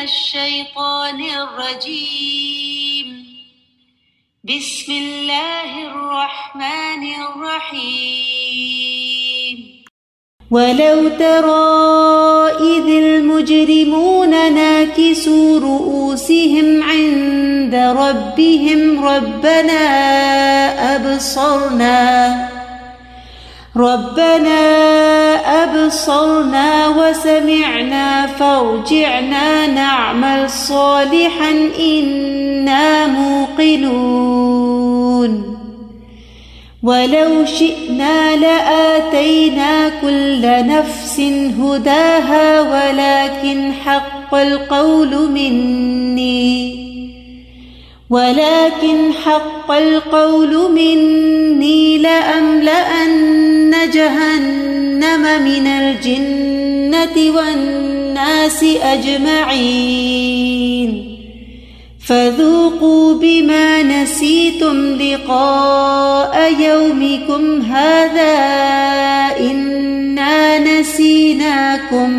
الشيطان الرجيم بسم الله الرحمن الرحيم ولو ترى إذ المجرمون ناكسوا رؤوسهم عند ربهم ربنا أبصرنا وسمعنا فارجعنا نعمل صالحا إنا موقنون ولو شئنا لآتينا كل نفس هداها ولكن حق القول مني لأملأن جهنم من الجنة والناس أجمعين فذوقوا بما نسيتم لقاء يومكم هذا إنا نسيناكم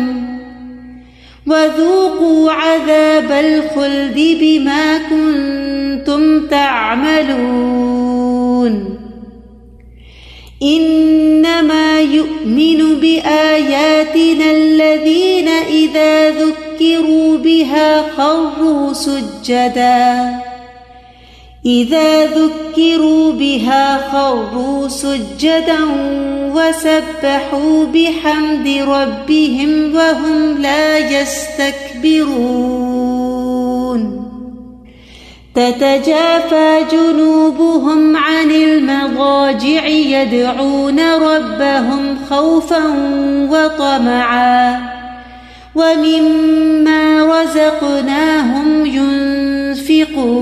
وذوقوا عذاب الخلد بما كنتم تعملون إنما يؤمن بآياتنا الذين إذا ذكروا بها خروا سجدا وسبحوا بحمد ربهم وهم لا يستكبرون تتجافى جنوبهم عن المضاجع يدعون ربهم خوفا وطمعا ومما رزقناهم ينفقون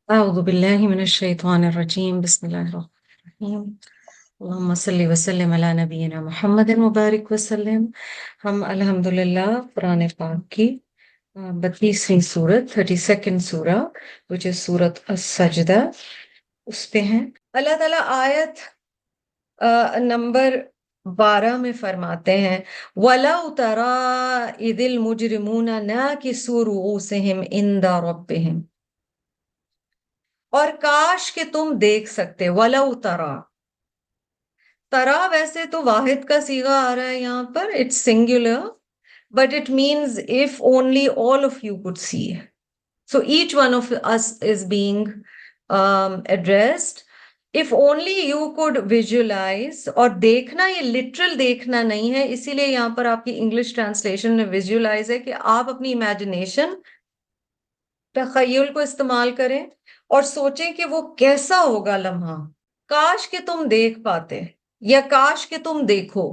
اعوذ باللہ من الشیطان الرجیم بسم اللہ الرحمن الرحیم اللہم صلی وسلم علی نبینا محمد مبارک وسلم۔ ہم الحمدللہ قرآن پاک کی 32ویں سورت 32nd سورہ which is سورت السجدہ اس پہ ہیں۔ اللہ تعالیٰ آیت نمبر 12 میں فرماتے ہیں وَلَوْ تَرَىٰ إِذِ الْمُجْرِمُونَ نَاكِسُو رُؤُوسِهِمْ عِنْدَ رَبِّهِمْ، اور کاش کہ تم دیکھ سکتے۔ وَلَوْ تَرَىٰ، ترا ویسے تو واحد کا صیغہ آ رہا ہے یہاں پر، it's singular but it means if only all of you could see. So each one of us is being addressed. If only you could visualize. اور دیکھنا یہ literal دیکھنا نہیں ہے، اسی لیے یہاں پر آپ کی انگلش ٹرانسلیشن میں visualize ہے کہ آپ اپنی imagination تخیل کو استعمال کریں اور سوچیں کہ وہ کیسا ہوگا لمحہ۔ کاش کہ تم دیکھ پاتے، یا کاش کہ تم دیکھو،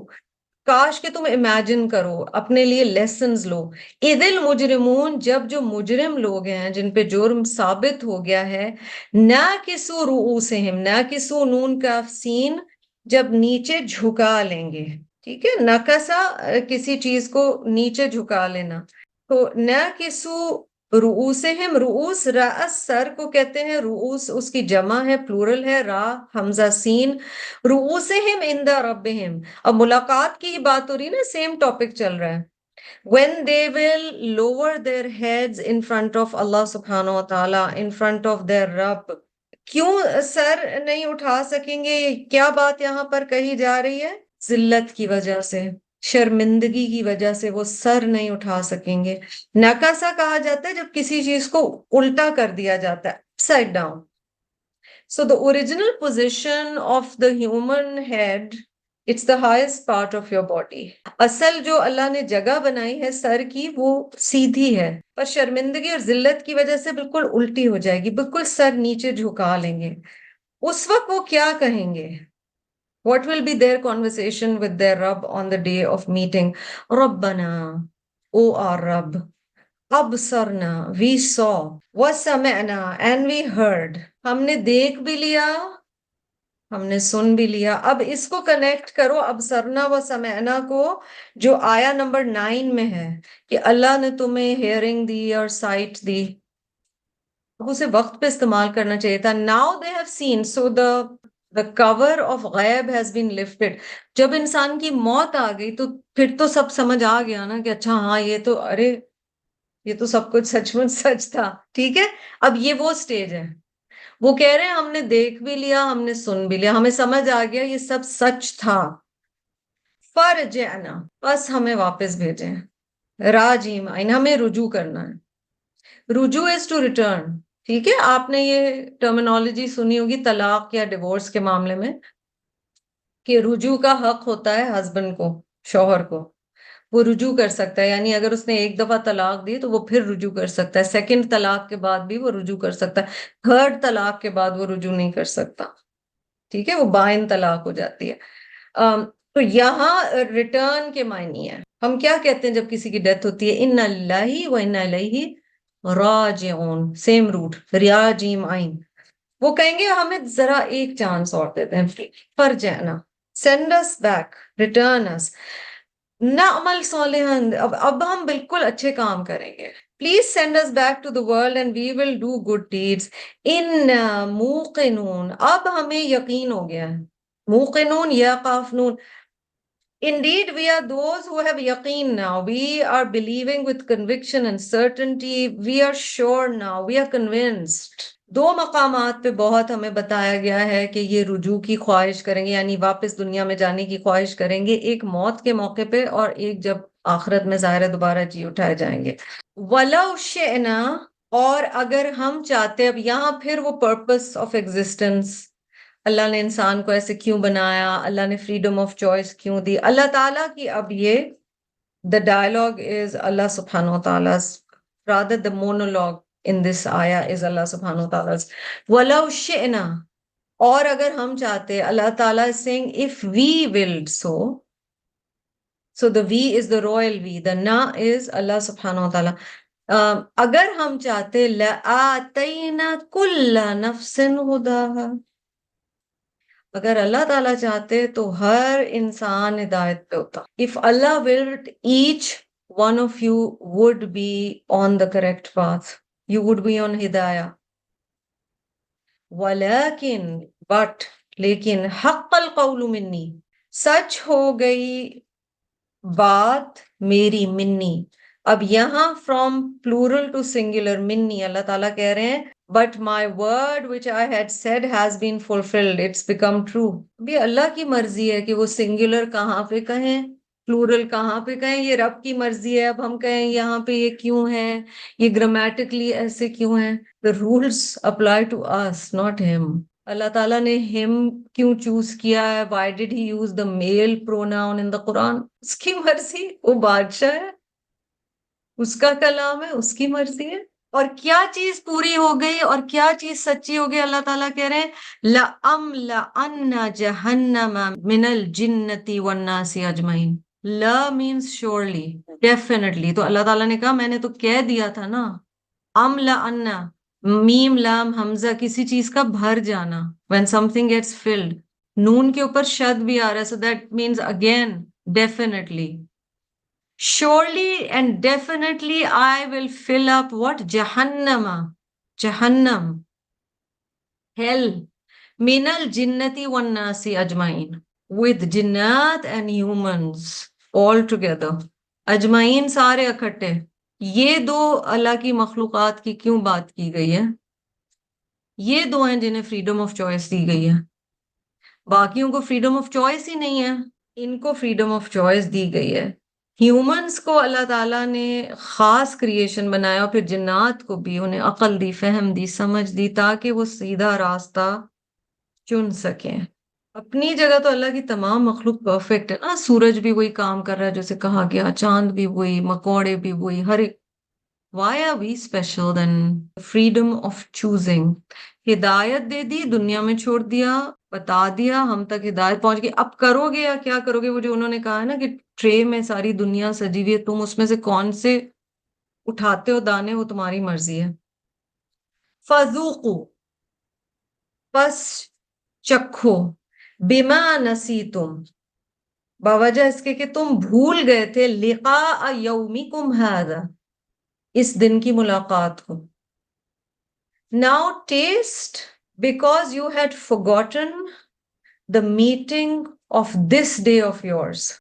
کاش کہ تم امیجن کرو، اپنے لیے لیسنز لو۔ اذ المجرمون، جب جو مجرم لوگ ہیں جن پہ جرم ثابت ہو گیا ہے، ناکسو رؤوسہم، ناکسو نون کاف سین، جب نیچے جھکا لیں گے، ٹھیک ہے، نکسا کسی چیز کو نیچے جھکا لینا، تو ناکسو رؤوسہم، رؤوس رأس سر کو کہتے ہیں، رؤوس اس کی جمع ہے، پلورل ہے، را حمزہ سین، رؤوسہم عند ربہم۔ اب ملاقات کی ہی بات ہو رہی نا، سیم ٹاپک چل رہا ہے۔ when they will lower their heads in front of Allah subhanahu wa ta'ala, in front of their Rabb، کیوں سر نہیں اٹھا سکیں گے؟ کیا بات یہاں پر کہی جا رہی ہے؟ ذلت کی وجہ سے، شرمندگی کی وجہ سے وہ سر نہیں اٹھا سکیں گے۔ نکاسا کہا جاتا ہے جب کسی چیز کو الٹا کر دیا جاتا ہے، upside down. So the original position of the human head, it's the highest part of your body. اصل جو اللہ نے جگہ بنائی ہے سر کی وہ سیدھی ہے، پر شرمندگی اور ذلت کی وجہ سے بالکل الٹی ہو جائے گی، بالکل سر نیچے جھکا لیں گے۔ اس وقت وہ کیا کہیں گے؟ What will be their conversation with their Rabb on the day of meeting? رَبَّنَا، O our Rabb، ابصرنا، we saw، وسمعنا، and we heard، ہم نے دیکھ بھی لیا، ہم نے سن بھی لیا۔ اب اس کو کنیکٹ کرو ابصرنا و سمعنا کو جو آیا نمبر 9 میں ہے کہ اللہ نے تمہیں ہیئرنگ دی اور سائٹ دی، اسے وقت پہ استعمال کرنا چاہیے تھا۔ Now they have seen, so the The cover of غیب has been lifted. جب انسان کی موت آ گئی تو پھر تو سب سمجھ آ گیا نا کہ اچھا ہاں یہ تو سب کچھ سچ مچ سچ تھا. ٹھیک ہے. اب یہ وہ سٹیج ہے. وہ کہہ رہے ہیں ہم نے دیکھ بھی لیا, ہم نے سن بھی لیا, ہمیں سمجھ آ گیا یہ سب سچ تھا. فرجعنا, بس ہمیں واپس بھیجیں. راجیم آئین, ہمیں رجوع کرنا ہے. رجوع از ٹو ریٹرن. ٹھیک ہے. آپ نے یہ ٹرمینالوجی سنی ہوگی طلاق یا ڈیورس کے معاملے میں کہ رجوع کا حق ہوتا ہے ہسبینڈ کو, شوہر کو. وہ رجوع کر سکتا ہے, یعنی اگر اس نے ایک دفعہ طلاق دی تو وہ پھر رجوع کر سکتا ہے. سیکنڈ طلاق کے بعد بھی وہ رجوع کر سکتا ہے. تھرڈ طلاق کے بعد وہ رجوع نہیں کر سکتا. ٹھیک ہے. وہ بائن طلاق ہو جاتی ہے. تو یہاں ریٹرن کے معنی ہے. ہم کیا کہتے ہیں جب کسی کی ڈیتھ ہوتی ہے؟ انا للہ و انا الیہ راجعون. سیم روٹ, ریاجیم آئین. وہ کہیں گے ہمیں ذرا ایک چانس اور دیتے ہیں. فرجعنا, send us back, return us. نعمل صالحا, اب ہم بالکل اچھے کام کریں گے. Please send us back to the world and we will do good deeds. اِنَّا موقنون, اب ہمیں یقین ہو گیا ہے. موقنون یا قاف نون. Indeed, we are those who have yaqeen now. We are believing with conviction and certainty. We are sure now. We are convinced. دو مقامات پہ بہت ہمیں بتایا گیا ہے کہ یہ رجوع کی خواہش کریں گے, یعنی واپس دنیا میں جانے کی خواہش کریں گے. ایک موت کے موقع پہ اور ایک جب آخرت میں ظاہر دوبارہ جی اٹھائے جائیں گے. وَلَوْ شِئْنَا, اور اگر ہم چاہتے. اب یہاں پھر وہ پرپس آف ایگزسٹنس, اللہ نے انسان کو ایسے کیوں بنایا, اللہ نے فریڈم آف چوائس کیوں دی, اللہ تعالیٰ کی. اب یہ the dialogue is Allah subhanahu wa ta'ala's, rather the monologue in this ayah is Allah subhanahu wa ta'ala's. وَلَوْ شِئْنَا, اور اگر ہم چاہتے. اللہ تعالیٰ is saying if we willed so. So the we is the royal we, the na is Allah subhanahu wa ta'ala. اگر ہم چاہتے لَآتَيْنَا كُلَّ نَفْسٍ هُدَاهَا, اگر اللہ تعالیٰ چاہتے تو ہر انسان ہدایت پہ ہوتا. If Allah willed, each one of you would be on the correct path. You would be on hidayah. وَلَكِن, but, لیکن حق القول منی, سچ ہو گئی بات میری, منی. اب یہاں from plural to singular, منی, اللہ تعالیٰ کہہ رہے ہیں but my word which I had said has been fulfilled. It's become true. بھی اللہ کی مرضی ہے کہ وہ singular کہاں پہ کہیں, plural کہاں پہ کہیں. یہ رب کی مرضی ہے. اب ہم کہیں یہاں پہ یہ کیوں ہے, یہ grammatically ایسے کیوں ہیں. The rules apply to us, not him. اللہ تعالیٰ نے him کیوں چوز کیا ہے, why did he use the male pronoun in the Quran? اس کی مرضی, وہ بادشاہ ہے, اس کا کلام ہے, اس کی مرضی ہے. اور کیا چیز پوری ہو گئی اور کیا چیز سچی ہو گئی؟ اللہ تعالیٰ کہہ رہے ہیں لَأَمْلَأَنَّ جَهَنَّمَ مِنَ الْجِنَّةِ وَالنَّاسِ أَجْمَعِينَ. لا means surely, definitely. تو اللہ تعالیٰ نے کہا میں نے تو کہہ دیا تھا نا. أَمْلَأَنَّ, میم لام حمزہ, کسی چیز کا بھر جانا, when something gets filled. نون کے اوپر شد بھی آ رہا ہے, so that means again, definitely. Surely and definitely I will fill up what? Jahannama. Jahannam. Hell. Minal jinnati wan nasi ajmain. With jinnat and humans all together. Ajmain سارے اکٹھے. یہ دو اللہ کی مخلوقات کی کیوں بات کی گئی ہے؟ یہ دو ہیں جنہیں فریڈم آف چوائس دی گئی ہے. باقیوں کو فریڈم آف چوائس ہی نہیں ہے. ان کو فریڈم آف چوائس دی گئی ہے. ہیومنز کو اللہ تعالیٰ نے خاص کریشن بنایا, اور پھر جنات کو بھی انہیں عقل دی, فہم دی, سمجھ دی, تاکہ وہ سیدھا راستہ چن سکیں. اپنی جگہ تو اللہ کی تمام مخلوق پرفیکٹ ہے نا. سورج بھی وہی کام کر رہا ہے جیسے کہا گیا, چاند بھی وہی, مکوڑے بھی وہی, ہر ایک. Why are we special then? Freedom of choosing. ہدایت دے دی, دنیا میں چھوڑ دیا, بتا دیا, ہم تک ہدایت پہنچ گئی. اب کرو گے یا کیا کرو گے؟ وہ جو انہوں نے کہا ہے نا کہ ٹرے میں ساری دنیا سجی ہوئی ہے, تم اس میں سے کون سے اٹھاتے ہو دانے, وہ تمہاری مرضی ہے. فَذُوقُوا, پس چکھو, بِمَا نَسِیتُم, بوجہ اس کے کہ تم بھول گئے تھے, لِقَاءَ یَوْمِکُمْ ہَذَا, اس دن کی ملاقات کو. Now taste, because you had forgotten the meeting of this day of yours.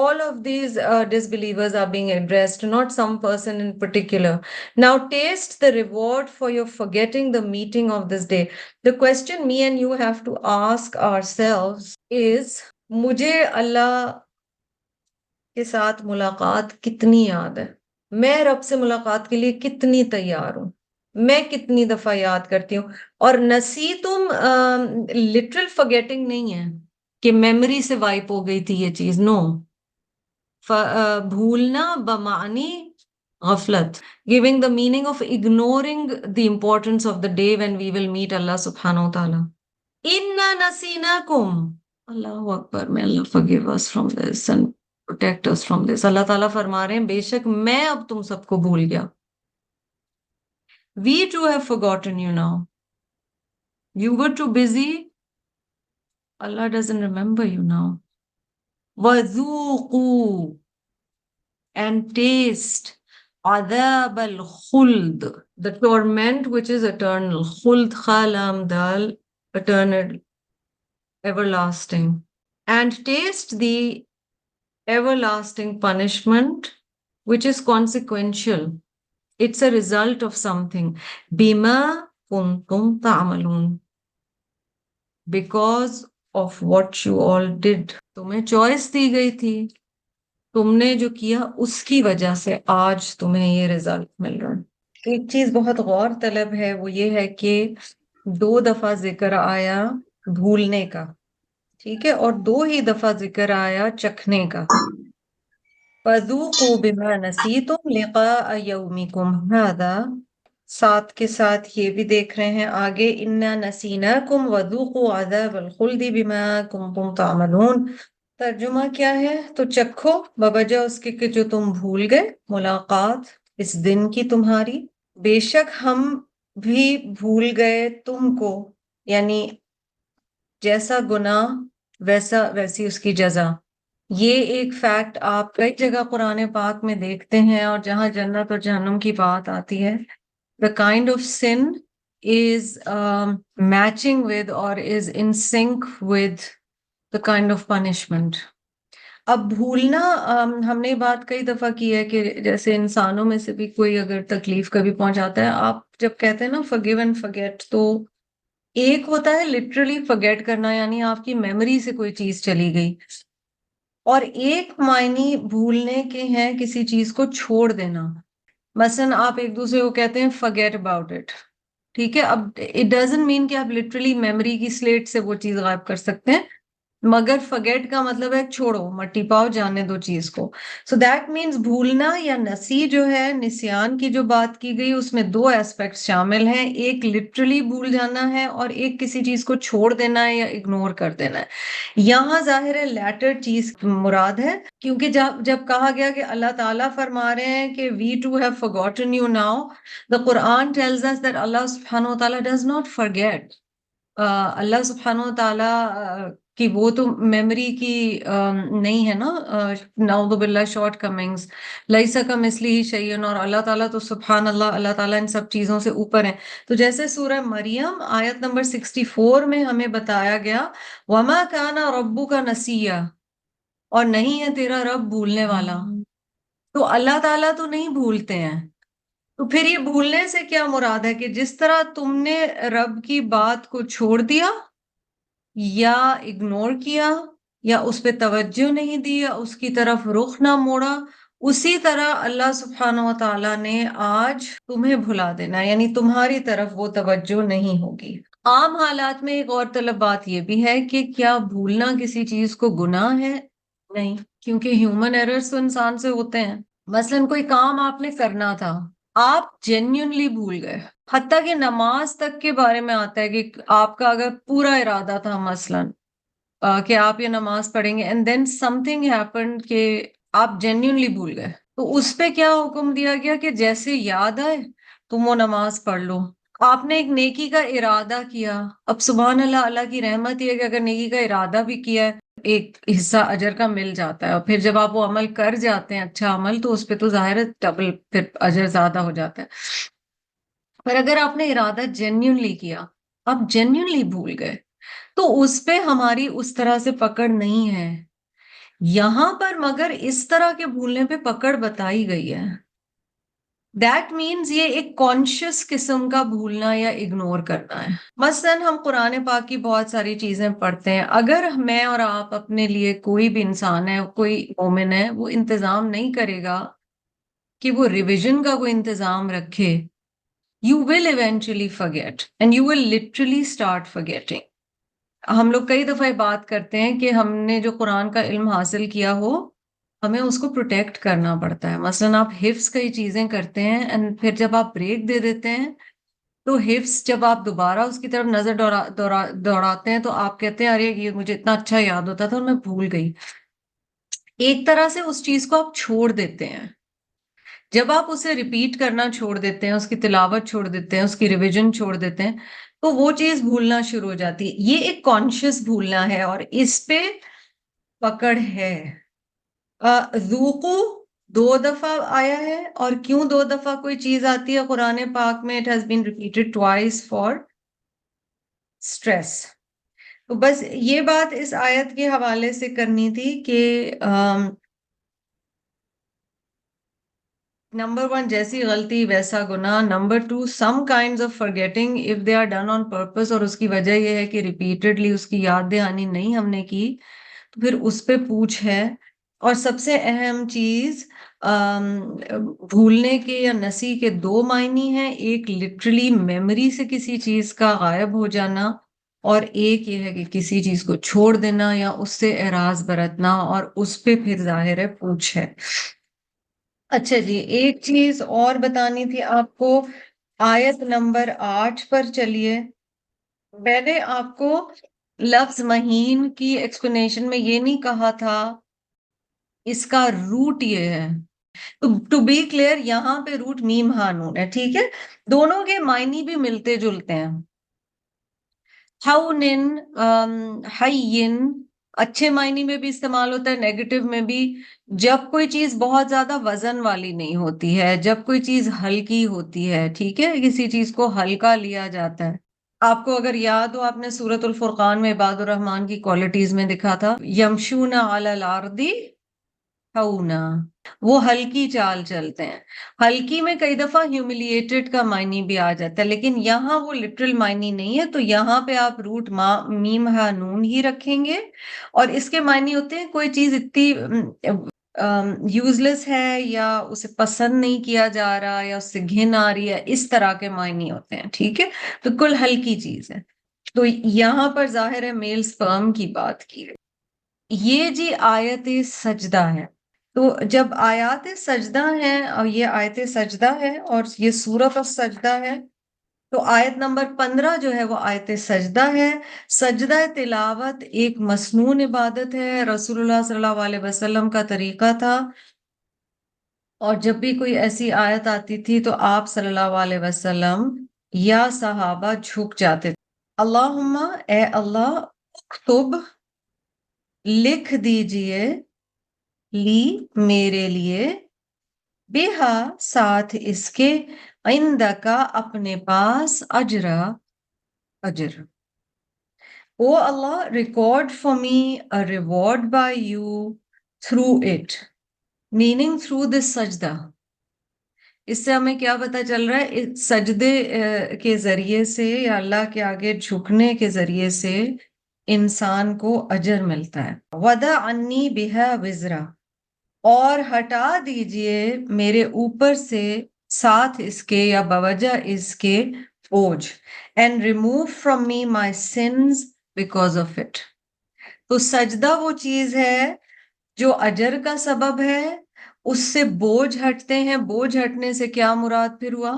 all of these disbelievers are being addressed, not some person in particular. Now taste the reward for your forgetting the meeting of this day. The question me and you have to ask ourselves is, مجھے اللہ کے ساتھ ملاقات کتنی یاد ہے؟ میں رب سے ملاقات کے لیے کتنی تیار ہوں؟ میں کتنی دفعہ یاد کرتی ہوں؟ اور نسیتم لٹرل فرگیٹنگ نہیں ہے کہ میموری سے وائپ ہو گئی تھی یہ چیز، نو. بھولنا بمعنی غفلت، giving the meaning of ignoring the importance of the day when we will meet Allah subhanahu wa ta'ala. Inna nasinakum. Allahu Akbar. May Allah forgive us from this and protect us from this. اللہ تعالیٰ فرما رہے ہیں بے شک میں اب تم سب کو بھول گیا. We too have forgotten you now. You were too busy. Allah doesn't remember you now. وَذُوقُوا, and taste عَذَابَ الْخُلْدِ, the torment which is eternal. Khuld, khalam, dal, eternal, everlasting. And taste the everlasting punishment which is consequential. It's a result of something. Bima kuntum ta'malun, because of what you all did. تمہیں choice دی گئی تھی، تم نے جو کیا اس کی وجہ سے آج تمہیں یہ رزلٹ مل رہا ہے. ایک چیز بہت غور طلب ہے، وہ یہ ہے کہ 2 دفعہ ذکر آیا بھولنے کا، ٹھیک ہے، اور 2 ہی دفعہ ذکر آیا چکھنے کا. فَذُوقُوا بِمَا نَسِيتُمْ لِقَاءَ يَوْمِكُمْ هَذَا، ساتھ کے ساتھ یہ بھی دیکھ رہے ہیں آگے اِنَّا نَسِينَاكُمْ وَذُوقُوا عَذَابَ الْخُلْدِ بِمَا كُنْتُمْ تَعْمَلُونَ. ترجمہ کیا ہے؟ تو چکھو بوجہ اس کے کہ جو تم بھول گئے ملاقات اس دن کی تمہاری، بے شک ہم بھی بھول گئے تم کو، یعنی جیسا گناہ ویسی اس کی جزا. یہ ایک فیکٹ آپ کئی جگہ قرآن پاک میں دیکھتے ہیں، اور جہاں جنت اور جہنم کی بات آتی ہے، the kind of sin is matching with or is in sync with the kind of punishment. اب بھولنا، ہم نے بات کئی دفعہ کی ہے کہ جیسے انسانوں میں سے بھی کوئی اگر تکلیف کبھی پہنچاتا ہے، آپ جب کہتے ہیں نا forgive and forget، تو ایک ہوتا ہے literally forget کرنا، یعنی آپ کی میموری سے کوئی چیز چلی گئی، اور ایک معنی بھولنے کے ہیں کسی چیز کو چھوڑ دینا. مثلا آپ ایک دوسرے کو کہتے ہیں forget about it، ٹھیک ہے، اب it doesn't mean کہ آپ literally میموری کی سلیٹ سے وہ چیز غائب کر سکتے ہیں، مگر forget کا مطلب ہے چھوڑو، مٹی پاؤ، جانے دو چیز کو. So that means بھولنا یا نسی جو ہے، نسیان کی جو بات کی گئی، اس میں 2 ایسپیکٹس شامل ہیں، ایک literally بھول جانا ہے اور ایک کسی چیز کو چھوڑ دینا ہے یا اگنور کر دینا ہے. یہاں ظاہر ہے لیٹر چیز مراد ہے، کیونکہ جب کہا گیا کہ اللہ تعالیٰ فرما رہے ہیں کہ we too have forgotten you now, the Quran tells us that Allah subhanahu wa ta'ala does not forget. اللہ سبحانہ و تعالیٰ کی وہ تو میموری کی نہیں ہے نا، نعوذ باللہ شارٹ کمنگز، لیس کمثلہ شیء، اور اللہ تعالیٰ تو سبحان اللہ، اللہ تعالیٰ ان سب چیزوں سے اوپر ہیں. تو جیسے سورہ مریم آیت نمبر 64 میں ہمیں بتایا گیا وَمَا كَانَ رَبُّكَ نَسِيًّا، اور نہیں ہے تیرا رب بھولنے والا. تو اللہ تعالیٰ تو نہیں بھولتے ہیں. تو پھر یہ بھولنے سے کیا مراد ہے؟ کہ جس طرح تم نے رب کی بات کو چھوڑ دیا یا اگنور کیا یا اس پہ توجہ نہیں دی یا اس کی طرف رخ نہ موڑا، اسی طرح اللہ سبحانہ و تعالیٰ نے آج تمہیں بھلا دینا، یعنی تمہاری طرف وہ توجہ نہیں ہوگی. عام حالات میں ایک اور طلب بات یہ بھی ہے کہ کیا بھولنا کسی چیز کو گناہ ہے؟ نہیں، کیونکہ ہیومن ایررز تو انسان سے ہوتے ہیں. مثلاً کوئی کام آپ نے کرنا تھا، آپ جینیونلی بھول گئے، حتیٰ کہ نماز تک کے بارے میں آتا ہے کہ آپ کا اگر پورا ارادہ تھا مثلاً کہ آپ یہ نماز پڑھیں گے and then something happened کہ آپ جینیونلی بھول گئے، تو اس پہ کیا حکم دیا گیا کہ جیسے یاد آئے تم وہ نماز پڑھ لو. آپ نے ایک نیکی کا ارادہ کیا، اب سبحان اللہ، اللہ کی رحمت یہ ہے کہ اگر نیکی کا ارادہ بھی کیا ہے ایک حصہ اجر کا مل جاتا ہے، اور پھر جب آپ وہ عمل کر جاتے ہیں اچھا عمل تو اس پہ تو ظاہر ہے ڈبل پھر اجر زیادہ ہو جاتا ہے. پر اگر آپ نے ارادہ جینیونلی کیا، آپ جینیونلی بھول گئے، تو اس پہ ہماری اس طرح سے پکڑ نہیں ہے. یہاں پر مگر اس طرح کے بھولنے پہ پکڑ بتائی گئی ہے. دیٹ مینز یہ ایک کانشیس قسم کا بھولنا یا اگنور کرنا ہے. مثلاً ہم قرآن پاک کی بہت ساری چیزیں پڑھتے ہیں، اگر میں اور آپ اپنے لیے، کوئی بھی انسان ہے، کوئی مومن ہے، وہ انتظام نہیں کرے گا کہ وہ ریویژن کا کوئی انتظام رکھے، you will eventually forget and you will literally start forgetting. ہم لوگ کئی دفعہ یہ بات کرتے ہیں کہ ہم نے جو قرآن کا علم حاصل کیا ہو، ہمیں اس کو پروٹیکٹ کرنا پڑتا ہے. مثلاً آپ حفظ کئی چیزیں کرتے ہیں and پھر جب آپ بریک دے دیتے ہیں تو حفظ جب آپ دوبارہ اس کی طرف نظر دوڑاتے ہیں تو آپ کہتے ہیں ارے یہ مجھے اتنا اچھا یاد ہوتا تھا اور میں بھول گئی. ایک طرح سے اس چیز کو آپ چھوڑ دیتے ہیں. جب آپ اسے ریپیٹ کرنا چھوڑ دیتے ہیں، اس کی تلاوت چھوڑ دیتے ہیں، اس کی ریویژن چھوڑ دیتے ہیں، تو وہ چیز بھولنا شروع ہو جاتی ہے. یہ ایک کانشیس بھولنا ہے اور اس پہ پکڑ ہے. ذوقو 2 دفعہ آیا ہے، اور کیوں 2 دفعہ کوئی چیز آتی ہے قرآن پاک میں؟ It has been repeated twice for stress. تو بس یہ بات اس آیت کے حوالے سے کرنی تھی کہ نمبر 1 جیسی غلطی ویسا گناہ. Number 2 some kinds of forgetting if they are done on purpose، اور اس کی وجہ یہ ہے کہ ریپیٹڈلی اس کی یاد دہانی نہیں ہم نے کی تو پھر اس پہ پوچھ ہے. اور سب سے اہم چیز بھولنے کے یا نسی کے 2 معنی ہیں. ایک لٹرلی میموری سے کسی چیز کا غائب ہو جانا، اور ایک یہ ہے کہ کسی چیز کو چھوڑ دینا یا اس سے اعراض برتنا، اور اس پہ پھر ظاہر ہے پوچھ ہے. اچھا جی، ایک چیز اور بتانی تھی آپ کو. آیت نمبر 8 پر چلیے. میں نے آپ کو لفظ مہین کی ایکسپلینیشن میں یہ نہیں کہا تھا اس کا روٹ یہ ہے. ٹو بی کلیئر، یہاں پہ روٹ میم ہا نون ہے، ٹھیک ہے؟ دونوں کے معنی بھی ملتے جلتے ہیں. ہاؤنن، حین، اچھے معنی میں بھی استعمال ہوتا ہے، نیگیٹو میں بھی. جب کوئی چیز بہت زیادہ وزن والی نہیں ہوتی ہے، جب کوئی چیز ہلکی ہوتی ہے، ٹھیک ہے، کسی چیز کو ہلکا لیا جاتا ہے. آپ کو اگر یاد ہو، آپ نے سورۃ الفرقان میں عباد الرحمن کی کوالٹیز میں دکھا تھا یمشون علی الارض ہونا، وہ ہلکی چال چلتے ہیں. ہلکی میں کئی دفعہ ہیوملیٹڈ کا معنی بھی آ جاتا ہے، لیکن یہاں وہ لٹرل معنی نہیں ہے. تو یہاں پہ آپ روٹ میم ہا نون ہی رکھیں گے، اور اس کے معنی ہوتے ہیں کوئی چیز اتنی یوز لیس ہے، یا اسے پسند نہیں کیا جا رہا، یا اس سے گھن آ رہی ہے، اس طرح کے معنی ہوتے ہیں، ٹھیک ہے؟ بالکل ہلکی چیز ہے. تو یہاں پر ظاہر ہے میل سپرم کی بات کی گئی. یہ جی آیت سجدہ ہے. تو جب آیات سجدہ ہیں، اور یہ آیت سجدہ ہے اور یہ سورۃ السجدہ ہے، تو آیت نمبر 15 جو ہے وہ آیت سجدہ ہے. سجدہ تلاوت ایک مسنون عبادت ہے، رسول اللہ صلی اللہ علیہ وسلم کا طریقہ تھا. اور جب بھی کوئی ایسی آیت آتی تھی تو آپ صلی اللہ علیہ وسلم یا صحابہ جھک جاتے تھے. اللہم، اے اللہ، اکتب، لکھ دیجئے، لی، میرے لیے، بہا، ساتھ اس کے، عندکا، اپنے پاس، اجرا، اجر. او اللہ، record for me a reward by you through it، meaning through this سجدہ. اس سے ہمیں کیا پتہ چل رہا ہے؟ سجدے کے ذریعے سے یا اللہ کے آگے جھکنے کے ذریعے سے انسان کو اجر ملتا ہے. وَدَعْ عَنِّي بِهَا وِزْرًا، اور ہٹا دیجئے میرے اوپر سے ساتھ اس کے یا بوجہ اس کے بوجھ. And remove from me my sins because of it. تو سجدہ وہ چیز ہے جو اجر کا سبب ہے، اس سے بوجھ ہٹتے ہیں. بوجھ ہٹنے سے کیا مراد پھر ہوا؟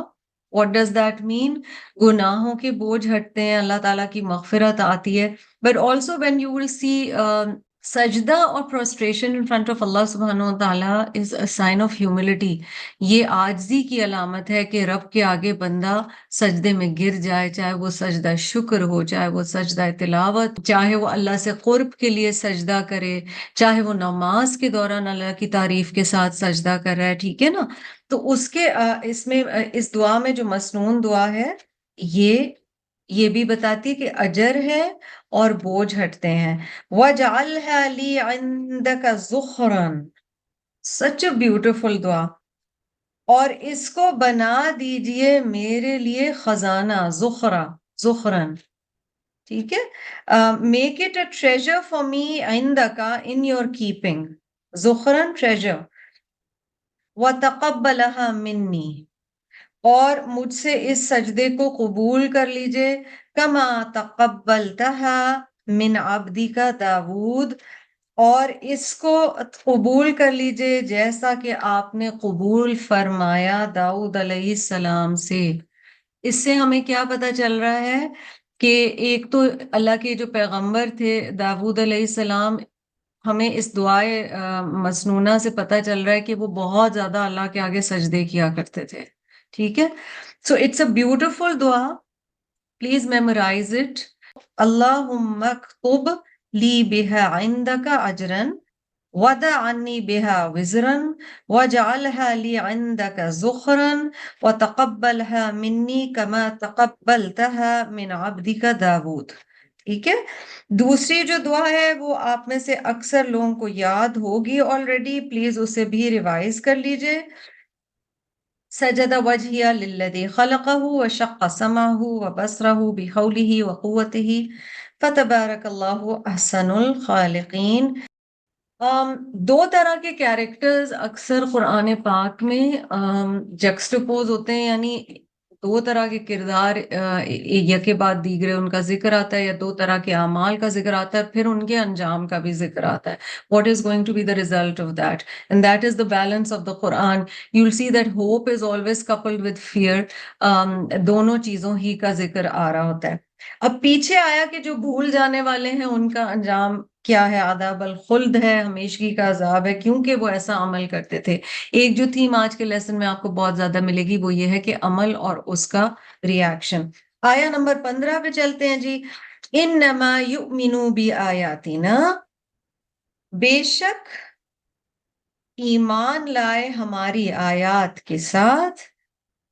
What does that mean؟ گناہوں کے بوجھ ہٹتے ہیں، اللہ تعالیٰ کی مغفرت آتی ہے. But also when you will see سجدہ اور پروسٹریشن ان فرنٹ آف اللہ سبحانہ و تعالیٰ از اے سائن آف ہیوملٹی. یہ عاجزی کی علامت ہے کہ رب کے آگے بندہ سجدے میں گر جائے، چاہے وہ سجدہ شکر ہو، چاہے وہ سجدہ تلاوت، چاہے وہ اللہ سے قرب کے لیے سجدہ کرے، چاہے وہ نماز کے دوران اللہ کی تعریف کے ساتھ سجدہ کر رہا ہے، ٹھیک ہے نا. تو اس کے اس میں اس دعا میں جو مسنون دعا ہے یہ بھی بتاتی ہے کہ اجر ہے اور بوجھ ہٹتے ہیں. وَاجْعَلْهَا لِي عِندَكَ زُخْرًا. Such a beautiful دعا. اور اس کو بنا دیجئے میرے لیے خزانہ، زخرًا. ٹھیک ہے. Make it a treasure for me عِندَكَ in your keeping. زخرًا treasure. وَتَقَبَّلَهَا مِنِّي. اور مجھ سے اس سجدے کو قبول کر لیجئے، کما تقبلتها من عبدک داود، اور اس کو قبول کر لیجئے جیسا کہ آپ نے قبول فرمایا داؤد علیہ السلام سے. اس سے ہمیں کیا پتہ چل رہا ہے کہ ایک تو اللہ کے جو پیغمبر تھے داؤد علیہ السلام، ہمیں اس دعائے مسنونہ سے پتہ چل رہا ہے کہ وہ بہت زیادہ اللہ کے آگے سجدے کیا کرتے تھے. ٹھیک ہے. سو اٹس اے بیوٹیفل دعا. Please memorise it. اللہم اکتب لی بہا عندک اجرا وَدَعْ عَنِّي بِهَا وِزْرًا وَاجْعَلْهَا لِي عِندَكَ زُخْرًا وَتَقَبَّلْهَا مِنِّي كَمَا تَقَبَّلْتَهَا مِنْ عَبْدِكَ داود. ٹھیک ہے. دوسری جو دعا ہے وہ آپ میں سے اکثر لوگوں کو یاد ہوگی آلریڈی، پلیز اسے بھی ریوائز کر لیجئے. سجد وجهي للذي خلقه وشق سمعه وبصره بحوله وقوته فتبارك الله احسن الخالقین. دو طرح کے کیریکٹرز اکثر قرآن پاک میں جکسٹپوز ہوتے ہیں، یعنی دو طرح کے کردار یک بعد دیگرے ان کا ذکر آتا ہے، یا دو طرح کے اعمال کا ذکر آتا ہے، پھر ان کے انجام کا بھی ذکر آتا ہے. What is going to be the result of that? And that is the balance of the Quran. You'll see that hope is always coupled with fear. دونوں چیزوں ہی کا ذکر آ رہا ہوتا ہے. اب پیچھے آیا کہ جو بھول جانے والے ہیں ان کا انجام کیا ہے؟ عذاب الخلد ہے، ہمیشگی کا عذاب ہے، کیونکہ وہ ایسا عمل کرتے تھے. ایک جو تھیم آج کے لیسن میں آپ کو بہت زیادہ ملے گی وہ یہ ہے کہ عمل اور اس کا ریاکشن. آیا نمبر 15 پہ چلتے ہیں جی. انما یؤمنو بآیاتنا، بے شک ایمان لائے ہماری آیات کے ساتھ.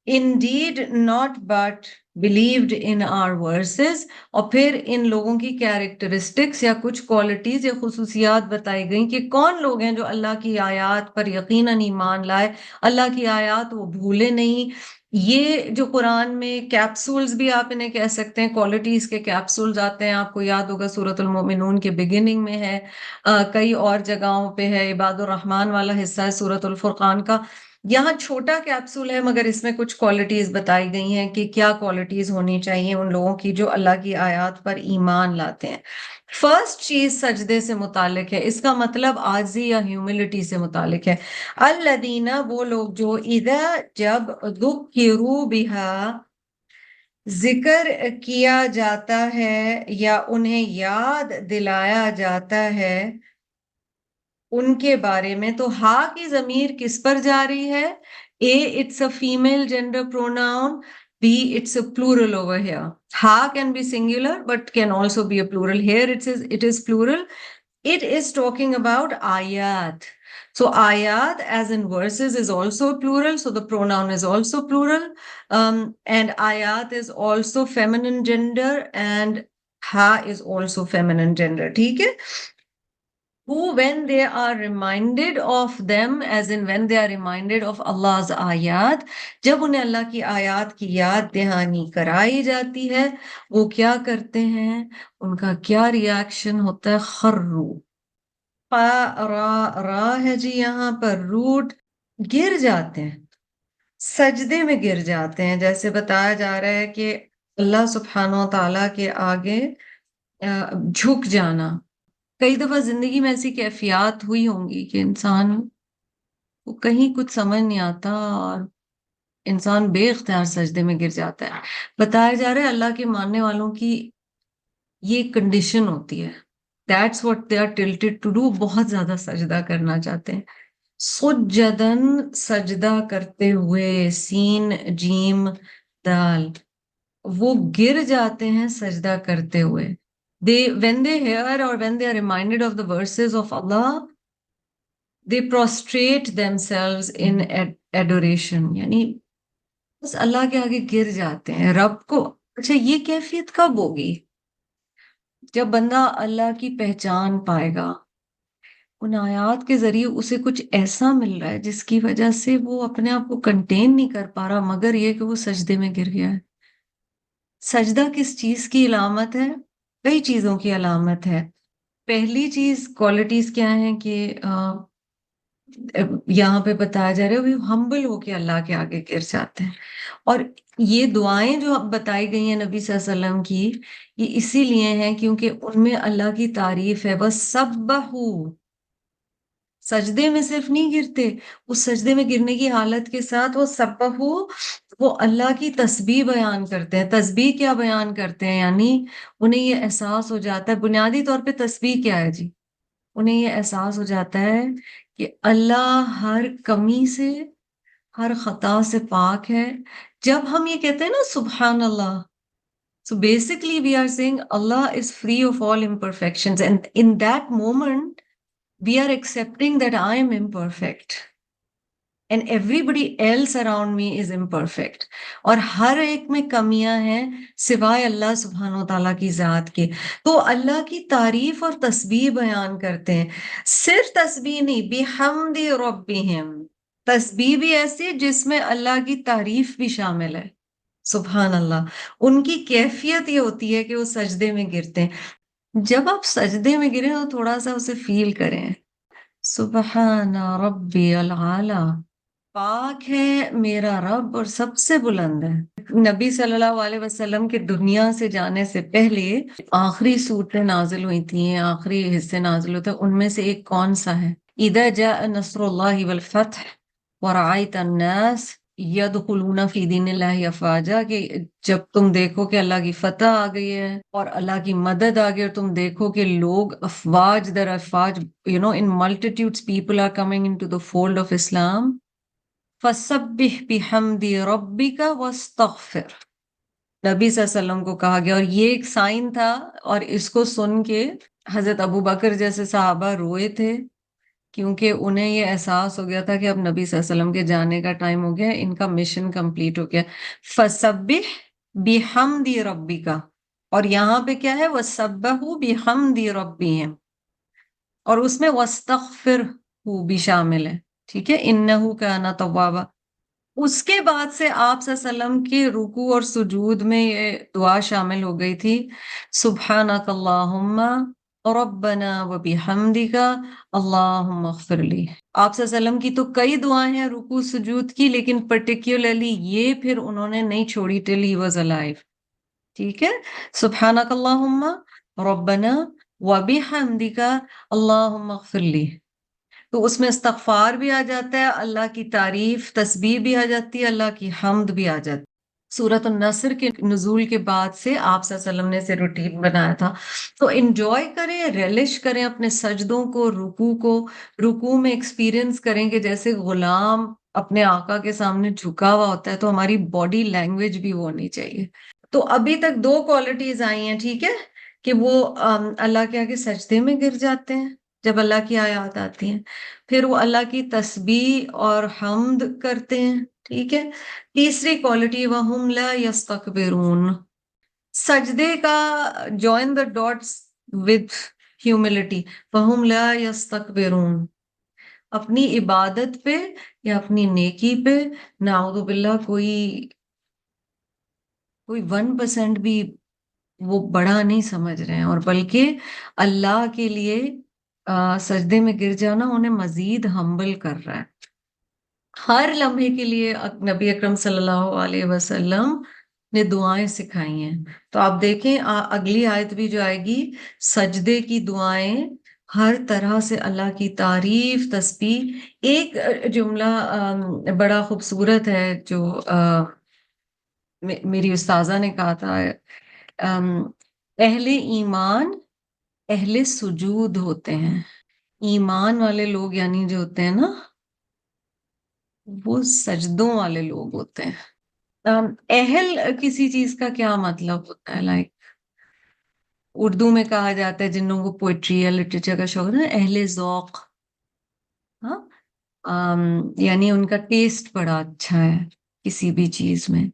Indeed not but believed in our verses. اور پھر ان لوگوں کی کیریکٹرسٹکس یا کچھ کوالٹیز یا خصوصیات بتائی گئیں کہ کون لوگ ہیں جو اللہ کی آیات پر یقیناً ایمان لائے، اللہ کی آیات وہ بھولے نہیں. یہ جو قرآن میں کیپسولز بھی آپ انہیں کہہ سکتے ہیں، کوالٹیز کے کیپسولز آتے ہیں، آپ کو یاد ہوگا سورۃ المؤمنون کے بگننگ میں ہے، کئی اور جگہوں پہ ہے، عباد الرحمن والا حصہ ہے سورۃ الفرقان کا. یہاں چھوٹا کیپسول ہے مگر اس میں کچھ کوالٹیز بتائی گئی ہیں کہ کیا کوالٹیز ہونی چاہیے ان لوگوں کی جو اللہ کی آیات پر ایمان لاتے ہیں. فرسٹ چیز سجدے سے متعلق ہے، اس کا مطلب عاجزی یا ہیوملٹی سے متعلق ہے. الذین، وہ لوگ جو اذا، جب ذکروا بہا، ذکر کیا جاتا ہے یا انہیں یاد دلایا جاتا ہے ان کے بارے میں، تو ہا کی ضمیر کس پر جا رہی ہے؟ A it's a female gender pronoun, B it's a plural over here. ہا can be singular but can also be a plural. Here it is plural. It is talking about ayat. So ayat as in verses is also plural, so the pronoun is also plural. And ayat is also feminine gender and ha is also feminine gender. ٹھیک ہے. Who, when they are reminded of them, as in when they are reminded of Allah's ayat, جب انہیں اللہ کی آیات کی یاد دہانی کرائی جاتی ہے وہ کیا کرتے ہیں؟ ان کا کیا ریاکشن ہوتا ہے؟ خرو، را ہے جی یہاں پر روٹ، گر جاتے ہیں، سجدے میں گر جاتے ہیں. جیسے بتایا جا رہا ہے کہ اللہ سبحانہ و تعالیٰ کے آگے جھک جانا. کئی دفعہ زندگی میں ایسی کیفیات ہوئی ہوں گی کہ انسان کو کہیں کچھ سمجھ نہیں آتا اور انسان بے اختیار سجدے میں گر جاتا ہے. بتایا جا رہا ہے اللہ کے ماننے والوں کی یہ کنڈیشن ہوتی ہے That's what they are tilted to do. بہت زیادہ سجدہ کرنا چاہتے ہیں. سجدن سجدہ کرتے ہوئے، سین جیم دال، وہ گر جاتے ہیں سجدہ کرتے ہوئے. When they hear or when they are reminded of the verses of Allah, they prostrate themselves in adoration. یعنی بس اللہ کے آگے گر جاتے ہیں رب کو. اچھا یہ کیفیت کب ہوگی؟ جب بندہ اللہ کی پہچان پائے گا، ان آیات کے ذریعے اسے کچھ ایسا مل رہا ہے جس کی وجہ سے وہ اپنے آپ کو کنٹین نہیں کر پا رہا، مگر یہ کہ وہ سجدے میں گر گیا ہے. سجدہ کس چیز کی علامت ہے؟ کئی چیزوں کی علامت ہے. پہلی چیز کوالٹیز کیا ہیں کہ یہاں پہ بتایا جا رہا ہے وہ ہمبل ہو کے اللہ کے آگے گر جاتے ہیں. اور یہ دعائیں جو بتائی گئی ہیں نبی صلی اللہ علیہ وسلم کی، یہ اسی لیے ہیں کیونکہ ان میں اللہ کی تعریف ہے. وَسَبَّحُوا، سجدے میں صرف نہیں گرتے، اس سجدے میں گرنے کی حالت کے ساتھ وہ سبحوا، وہ اللہ کی تسبیح بیان کرتے ہیں. تسبیح کیا بیان کرتے ہیں؟ یعنی انہیں یہ احساس ہو جاتا ہے، بنیادی طور پہ تسبیح کیا ہے جی؟ انہیں یہ احساس ہو جاتا ہے کہ اللہ ہر کمی سے، ہر خطا سے پاک ہے. جب ہم یہ کہتے ہیں نا سبحان اللہ، so basically we are saying Allah is free of all imperfections, and in that moment we are accepting that I am imperfect and everybody else around me is imperfect. اور ہر ایک میں کمیاں ہیں سوائے اللہ سبحانہ و تعالیٰ کی ذات کے. تو اللہ کی تعریف اور تسبیح بیان کرتے ہیں. صرف تسبیح نہیں، بحمد ربہم، تسبیح بھی ایسی جس میں اللہ کی تعریف بھی شامل ہے. سبحان اللہ. ان کی کیفیت یہ ہوتی ہے کہ وہ سجدے میں گرتے ہیں. جب آپ سجدے میں گریں تو تھوڑا سا اسے فیل کریں. سبحان ربی العالی، پاک ہے میرا رب اور سب سے بلند ہے. نبی صلی اللہ علیہ وسلم کے دنیا سے جانے سے پہلے آخری صورتیں نازل ہوئی تھیں، آخری حصے نازل ہوتے ہیں. ان میں سے ایک کون سا ہے؟ اذا جاء نصر اللہ والفتح ورأیت الناس یدخلون فی دین اللہ افواجا، کہ جب تم دیکھو کہ اللہ کی فتح آ گئی ہے اور اللہ کی مدد آ گئی اور تم دیکھو کہ لوگ افواج در افواج، in multitudes people are coming into the fold of Islam. فَسَبِّحْ بِحَمْدِ رَبِّكَ وَاسْتَغْفِرْ، نبی صلی اللہ علیہ وسلم کو کہا گیا. اور یہ ایک سائن تھا، اور اس کو سن کے حضرت ابو بکر جیسے صحابہ روئے تھے، کیونکہ انہیں یہ احساس ہو گیا تھا کہ اب نبی صلی اللہ علیہ وسلم کے جانے کا ٹائم ہو گیا، ان کا مشن کمپلیٹ ہو گیا. فَسَبِّحْ بِحَمْدِ رَبِّكَ، اور یہاں پہ کیا ہے؟ وَسَبَّحُوا بِحَمْدِ رَبِّهِمْ، اور اس میں وَاسْتَغْفِرْهُ بھی شامل ہے. ٹھیک ہے، اِنَّهُ كَانَ تَوَّابًا. اس کے بعد سے آپ صلی اللہ علیہ وسلم کے رکوع اور سجود میں یہ دعا شامل ہو گئی تھی، سبحانک اللہم ربنا وبحمدک اللہم اغفر لی. آپ صلی اللہ علیہ وسلم کی تو کئی دعائیں ہیں رکوع سجود کی، لیکن پرٹیکولرلی یہ پھر انہوں نے نہیں چھوڑی till he was alive. ٹھیک ہے، سبحانک اللہم ربنا وبحمدک اللہم اغفر لی. تو اس میں استغفار بھی آ جاتا ہے، اللہ کی تعریف تسبیح بھی آ جاتی ہے، اللہ کی حمد بھی آ جاتی ہے. سورۃ النصر کے نزول کے بعد سے آپ صلی اللہ علیہ وسلم نے اسے روٹین بنایا تھا. تو انجوائے کریں، ریلش کریں اپنے سجدوں کو، رکوع کو. رکوع میں ایکسپیرینس کریں کہ جیسے غلام اپنے آقا کے سامنے جھکا ہوا ہوتا ہے، تو ہماری باڈی لینگویج بھی وہ ہونی چاہیے. تو ابھی تک 2 کوالٹیز آئی ہیں، ٹھیک ہے، کہ وہ اللہ کے آگے سجدے میں گر جاتے ہیں جب اللہ کی آیات آتی ہیں، پھر وہ اللہ کی تسبیح اور حمد کرتے ہیں. ٹھیک ہے. تیسری کوالٹی وَهُمْ لَا يَسْتَكْبِرُونَ، سجدے کا join the dots with humility. وَهُمْ لَا يَسْتَكْبِرُونَ، اپنی عبادت پہ یا اپنی نیکی پہ نعوذ باللہ کوئی 1% بھی وہ بڑا نہیں سمجھ رہے ہیں، اور بلکہ اللہ کے لیے سجدے میں گر جانا انہیں مزید ہمبل کر رہا ہے. ہر لمحے کے لیے نبی اکرم صلی اللہ علیہ وسلم نے دعائیں سکھائی ہیں. تو آپ دیکھیں اگلی آیت بھی جو آئے گی، سجدے کی دعائیں، ہر طرح سے اللہ کی تعریف تسبیح. ایک جملہ بڑا خوبصورت ہے جو میری استاذہ نے کہا تھا، اہل ایمان اہل سجود ہوتے ہیں. ایمان والے لوگ یعنی جو ہوتے ہیں نا وہ سجدوں والے لوگ ہوتے ہیں. اہل کسی چیز کا کیا مطلب ہوتا ہے؟ لائک اردو میں کہا جاتا ہے جن لوگوں کو پوئٹری یا لٹریچر کا شوق ہے اہل ذوق. ہاں یعنی ان کا ٹیسٹ بڑا اچھا ہے کسی بھی چیز میں.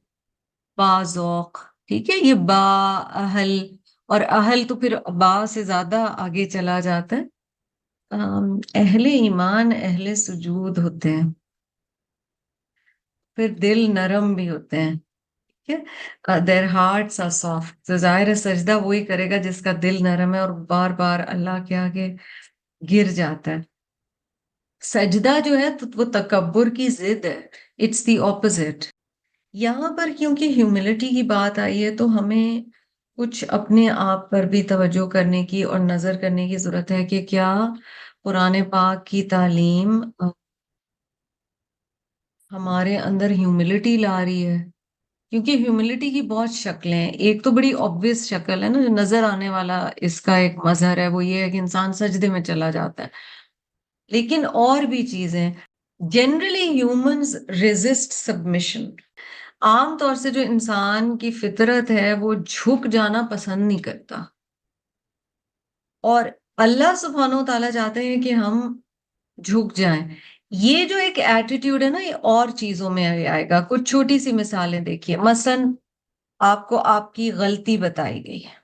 با ذوق. ٹھیک ہے. یہ با اہل اور اہل تو پھر با سے زیادہ آگے چلا جاتا ہے. اہل ایمان اہل سجود ہوتے ہیں. پھر دل نرم بھی ہوتے ہیں. their hearts are soft. تو ظاہر ہے سجدہ وہی کرے گا جس کا دل نرم ہے اور بار بار اللہ کے آگے گر جاتا ہے. سجدہ جو ہے تو وہ تکبر کی ضد ہے. It's the opposite. یہاں پر کیونکہ ہیوملٹی کی بات آئی ہے تو ہمیں کچھ اپنے آپ پر بھی توجہ کرنے کی اور نظر کرنے کی ضرورت ہے کہ کیا قرآن پاک کی تعلیم ہمارے اندر ہیوملٹی لا رہی ہے. کیونکہ ہیوملٹی کی بہت شکلیں ہیں. ایک تو بڑی obvious شکل ہے نا جو نظر آنے والا اس کا ایک مظہر ہے وہ یہ ہے کہ انسان سجدے میں چلا جاتا ہے. لیکن اور بھی چیزیں. Generally humans resist submission. عام طور سے جو انسان کی فطرت ہے وہ جھک جانا پسند نہیں کرتا. اور اللہ سبحانہ و تعالیٰ چاہتے ہیں کہ ہم جھک جائیں. یہ جو ایک ایٹیٹیوڈ ہے نا یہ اور چیزوں میں آئے گا. کچھ چھوٹی سی مثالیں دیکھیے. مثلاً آپ کو آپ کی غلطی بتائی گئی ہے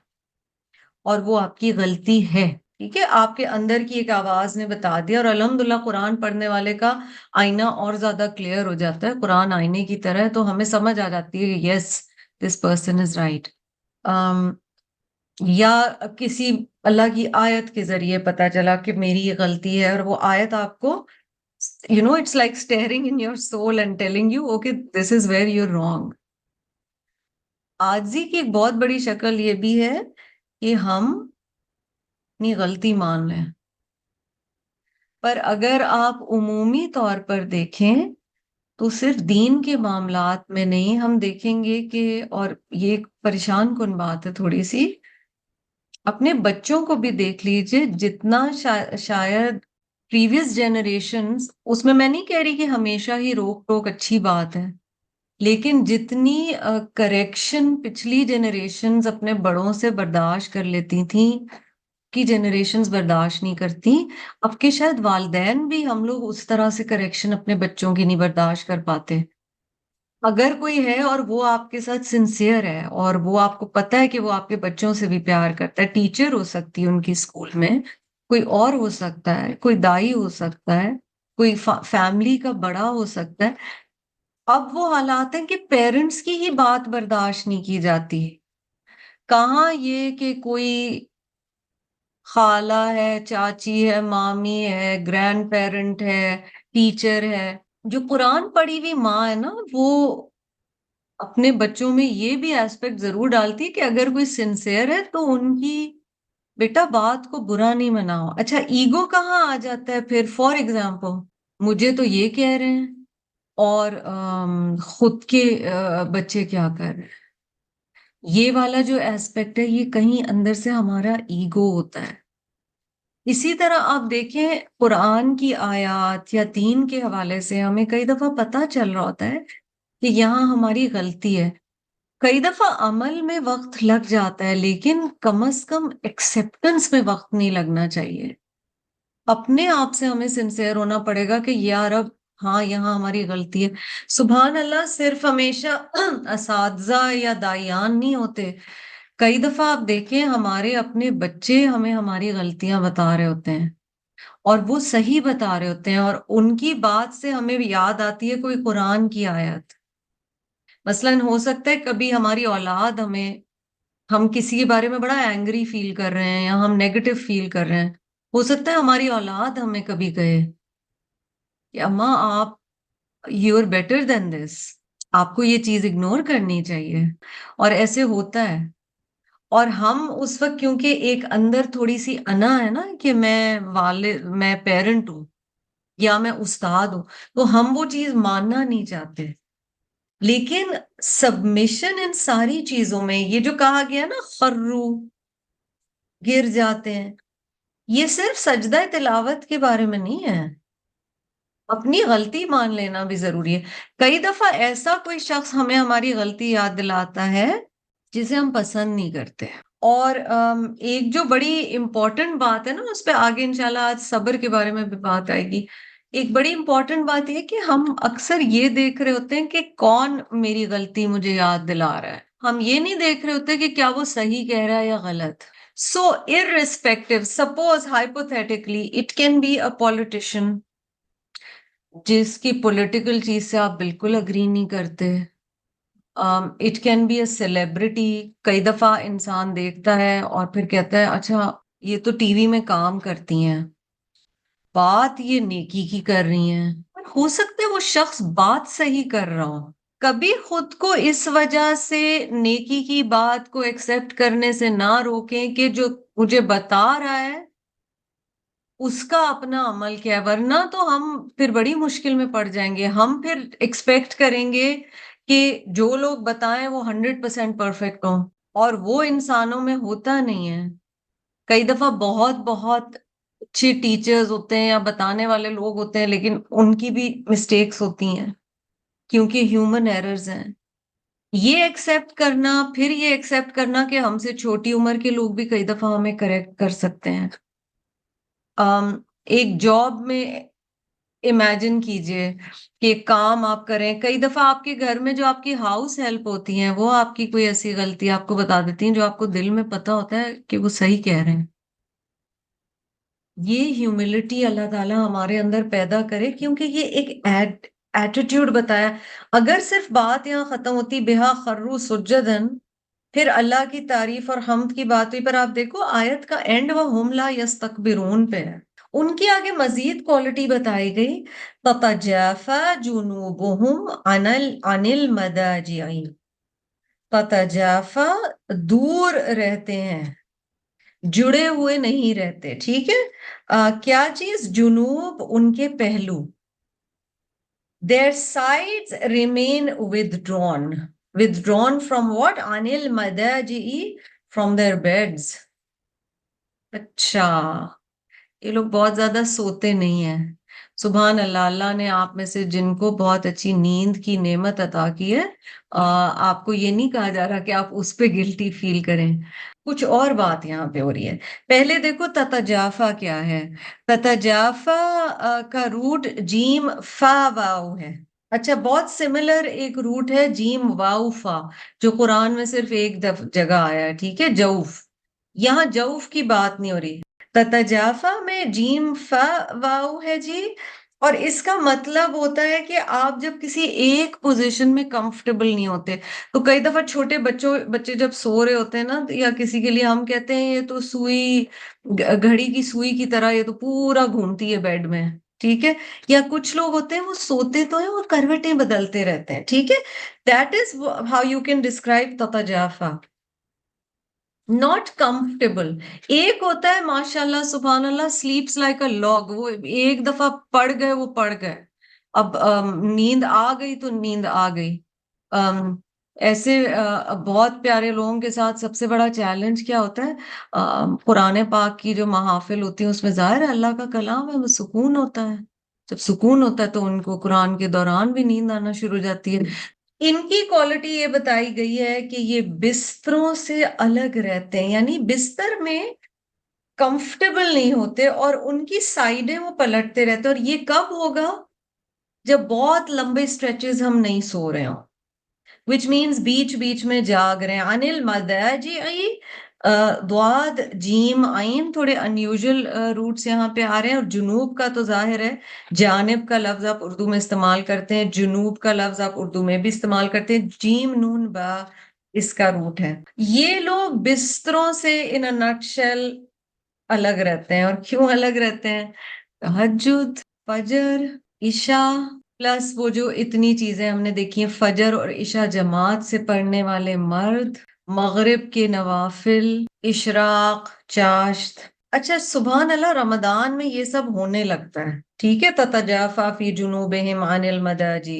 اور وہ آپ کی غلطی ہے. ٹھیک ہے. آپ کے اندر کی ایک آواز نے بتا دیا اور الحمدللہ قرآن پڑھنے والے کا آئینہ اور زیادہ کلیئر ہو جاتا ہے. قرآن آئینے کی طرح ہے تو ہمیں سمجھ آ جاتی ہے کہ یس دس پرسن از رائٹ. یا کسی اللہ کی آیت کے ذریعے پتا چلا کہ میری یہ غلطی ہے اور وہ آیت آپ کو it's like staring in your soul and telling you okay this is where you're wrong. عاجزی کی ایک بہت بڑی شکل یہ بھی ہے کہ ہم اپنی غلطی مان لیں. پر اگر آپ عمومی طور پر دیکھیں تو صرف دین کے معاملات میں نہیں ہم دیکھیں گے کہ اور یہ ایک پریشان کن بات ہے تھوڑی سی. اپنے بچوں کو بھی دیکھ لیجئے جتنا شاید پریویس جنریشنز اس میں نہیں کہہ رہی کہ ہمیشہ ہی روک ٹوک اچھی بات ہے لیکن جتنی کریکشن پچھلی جنریشنز اپنے بڑوں سے برداشت کر لیتی تھیں کی جنریشنز برداشت نہیں کرتی. اب کہ شاید والدین بھی ہم لوگ اس طرح سے کریکشن اپنے بچوں کی نہیں برداشت کر پاتے. اگر کوئی ہے اور وہ آپ کے ساتھ سنسیئر ہے اور وہ آپ کو پتا ہے کہ وہ آپ کے بچوں سے بھی پیار کرتا ہے. ٹیچر ہو سکتی ہے ان کی اسکول میں, کوئی اور ہو سکتا ہے, کوئی دائی ہو سکتا ہے, کوئی فیملی کا بڑا ہو سکتا ہے. اب وہ حالات ہیں کہ پیرنٹس کی ہی بات برداشت نہیں کی جاتی. کہاں یہ کہ کوئی خالہ ہے, چاچی ہے, مامی ہے, گرینڈ پیرنٹ ہے, ٹیچر ہے, جو قرآن پڑھی ہوئی ماں ہے نا وہ اپنے بچوں میں یہ بھی ایسپیکٹ ضرور ڈالتی کہ اگر کوئی سنسیئر ہے تو ان کی بیٹا بات کو برا نہیں مناؤ. اچھا ایگو کہاں آ جاتا ہے پھر؟ فار ایگزامپل مجھے تو یہ کہہ رہے ہیں اور خود کے بچے کیا کر رہے ہیں. یہ والا جو ایسپیکٹ ہے یہ کہیں اندر سے ہمارا ایگو ہوتا ہے. اسی طرح آپ دیکھیں قرآن کی آیات یا دین کے حوالے سے ہمیں کئی دفعہ پتہ چل رہا ہوتا ہے کہ یہاں ہماری غلطی ہے. کئی دفعہ عمل میں وقت لگ جاتا ہے لیکن کم از کم ایکسیپٹنس میں وقت نہیں لگنا چاہیے. اپنے آپ سے ہمیں سنسیئر ہونا پڑے گا کہ یا رب ہاں یہاں ہماری غلطی ہے. سبحان اللہ صرف ہمیشہ اساتذہ یا دائیان نہیں ہوتے. کئی دفعہ آپ دیکھیں ہمارے اپنے بچے ہمیں ہماری غلطیاں بتا رہے ہوتے ہیں اور وہ صحیح بتا رہے ہوتے ہیں اور ان کی بات سے ہمیں یاد آتی ہے کوئی قرآن کی آیت. مثلاً ہو سکتا ہے کبھی ہماری اولاد ہم کسی کے بارے میں بڑا اینگری فیل کر رہے ہیں یا ہم نیگیٹو فیل کر رہے ہیں. ہو سکتا ہے ہماری اولاد ہمیں کبھی کہے کہ اماں آپ یو آر بیٹر دین دس, آپ کو یہ چیز اگنور کرنی چاہیے. اور ایسے ہوتا ہے اور ہم اس وقت کیونکہ ایک اندر تھوڑی سی انا ہے نا کہ میں پیرنٹ ہوں یا میں استاد ہوں تو ہم وہ چیز ماننا نہیں چاہتے. لیکن سبمیشن ان ساری چیزوں میں یہ جو کہا گیا نا خرو گر جاتے ہیں یہ صرف سجدہ تلاوت کے بارے میں نہیں ہے، اپنی غلطی مان لینا بھی ضروری ہے۔ کئی دفعہ ایسا کوئی شخص ہمیں ہماری غلطی یاد دلاتا ہے جسے ہم پسند نہیں کرتے، اور ایک جو بڑی امپورٹنٹ بات ہے نا، اس پہ آگے انشاءاللہ آج صبر کے بارے میں بھی بات آئے گی۔ ایک بڑی امپورٹنٹ بات یہ کہ ہم اکثر یہ دیکھ رہے ہوتے ہیں کہ کون میری غلطی مجھے یاد دلا رہا ہے، ہم یہ نہیں دیکھ رہے ہوتے کہ کیا وہ صحیح کہہ رہا ہے یا غلط۔ So irrespective, suppose hypothetically it can be a politician جس کی پولیٹیکل چیز سے آپ بالکل اگری نہیں کرتے، it can be a celebrity. کئی دفعہ انسان دیکھتا ہے اور پھر کہتا ہے اچھا یہ تو ٹی وی میں کام کرتی ہیں، بات یہ نیکی کی کر رہی ہیں، ہو سکتا ہے وہ شخص بات صحیح کر رہا ہو۔ کبھی خود کو اس وجہ سے نیکی کی بات کو ایکسپٹ کرنے سے نہ روکیں کہ جو مجھے بتا رہا ہے اس کا اپنا عمل کیا ہے، ورنہ تو ہم پھر بڑی مشکل میں پڑ جائیں گے۔ ہم پھر ایکسپیکٹ کریں گے کہ جو لوگ بتائیں وہ 100% پرفیکٹ ہوں، اور وہ انسانوں میں ہوتا نہیں ہے۔ کئی دفعہ بہت بہت اچھے ٹیچرز ہوتے ہیں یا بتانے والے لوگ ہوتے ہیں، لیکن ان کی بھی مسٹیکس ہوتی ہیں کیونکہ ہیومن ایررز ہیں۔ یہ ایکسپٹ کرنا، پھر یہ ایکسپٹ کرنا کہ ہم سے چھوٹی عمر کے لوگ بھی کئی دفعہ ہمیں کریکٹ کر سکتے ہیں۔ ایک جاب میں امیجن کیجئے کہ کام آپ کریں، کئی دفعہ آپ کے گھر میں جو آپ کی ہاؤس ہیلپ ہوتی ہیں وہ آپ کی کوئی ایسی غلطی آپ کو بتا دیتی ہیں جو آپ کو دل میں پتا ہوتا ہے کہ وہ صحیح کہہ رہے ہیں۔ یہ ہیوملٹی اللہ تعالیٰ ہمارے اندر پیدا کرے، کیونکہ یہ ایک ایٹیٹیوڈ بتایا۔ اگر صرف بات یہاں ختم ہوتی بہا خرو سجدن، پھر اللہ کی تعریف اور حمد کی بات ہوئی، پر آپ دیکھو آیت کا اینڈ وَهُمْ لَا يَسْتَكْبِرُونَ پہ ہے۔ ان کی آگے مزید کوالٹی بتائی گئی، تَتَجَافَى جُنُوبُهُمْ عَنِ الْمَضَاجِعِ، تَتَجَافَى دور رہتے ہیں، جڑے ہوئے نہیں رہتے، ٹھیک ہے؟ کیا چیز؟ جنوب، ان کے پہلو، their sides remain withdrawn. Withdrawn from what? عَنِ الْمَضَاجِعِ from their beds. اچھا، یہ لوگ بہت زیادہ سوتے نہیں ہیں۔ سبحان اللہ، اللہ نے آپ میں سے جن کو بہت اچھی نیند کی نعمت عطا کی ہے، آپ کو یہ نہیں کہا جا رہا کہ آپ اس پہ گلٹی فیل کریں۔ کچھ اور بات یہاں پہ ہو رہی ہے۔ پہلے دیکھو تتجافا کیا ہے؟ تتجافا کا روٹ جیم فا واو ہے۔ اچھا، بہت سملر ایک روٹ ہے جیم واو فا، جو قرآن میں صرف ایک جگہ آیا ہے، ٹھیک ہے، جوف۔ یہاں جوف کی بات نہیں ہو رہی۔ تتجافا میں جیم فا واو ہے جی، اور اس کا مطلب ہوتا ہے کہ آپ جب کسی ایک پوزیشن میں کمفرٹیبل نہیں ہوتے، تو کئی دفعہ چھوٹے بچے جب سو رہے ہوتے ہیں نا، یا کسی کے لیے ہم کہتے ہیں یہ تو سوئی، گھڑی کی سوئی کی طرح یہ تو پورا گھومتی ہے بیڈ میں، ٹھیک ہے؟ یا کچھ لوگ ہوتے ہیں وہ سوتے تو ہیں اور کروٹیں بدلتے رہتے ہیں، ٹھیک ہے؟ That is how you can describe تتجافا، ناٹ کمفرٹیبل۔ ایک ہوتا ہے ماشاء اللہ سبحان اللہ سلیپس لائک اے لاگ، وہ ایک دفعہ پڑ گئے وہ پڑ گئے، اب نیند آ گئی تو نیند آ گئی۔ ایسے بہت پیارے لوگوں کے ساتھ سب سے بڑا چیلنج کیا ہوتا ہے؟ قرآن پاک کی جو محافل ہوتی ہیں اس میں ظاہر ہے اللہ کا کلام ہے، وہ سکون ہوتا ہے، جب سکون ہوتا ہے تو ان کو قرآن کے دوران بھی نیند آنا شروع ہو جاتی ہے۔ ان کی کوالٹی یہ بتائی گئی ہے کہ یہ بستروں سے الگ رہتے ہیں، یعنی بستر میں کمفرٹیبل نہیں ہوتے، اور ان کی سائیڈیں وہ پلٹتے رہتے ہیں۔ اور یہ کب ہوگا؟ جب بہت لمبے سٹریچز ہم نہیں سو رہے ہوں، which means بیچ بیچ میں جاگ رہے ہیں۔ عَنِ الْمَضَاجِعِ، ضاد جیم عین تھوڑے انیوژل روٹس یہاں پہ آ رہے ہیں، اور جنوب کا تو ظاہر ہے، جانب کا لفظ آپ اردو میں استعمال کرتے ہیں، جنوب کا لفظ آپ اردو میں بھی استعمال کرتے ہیں، جیم نون با اس کا روٹ ہے۔ یہ لوگ بستروں سے ان اے نٹ شیل الگ رہتے ہیں، اور کیوں الگ رہتے ہیں؟ تہجد، فجر، عشاء، پلس وہ جو اتنی چیزیں ہم نے دیکھی ہیں، فجر اور عشاء جماعت سے پڑھنے والے مرد، مغرب کے نوافل، اشراق، چاشت۔ اچھا سبحان اللہ، رمضان میں یہ سب ہونے لگتا ہے، ٹھیک ہے؟ تتجافا فی جنوبہم عن المضاجع۔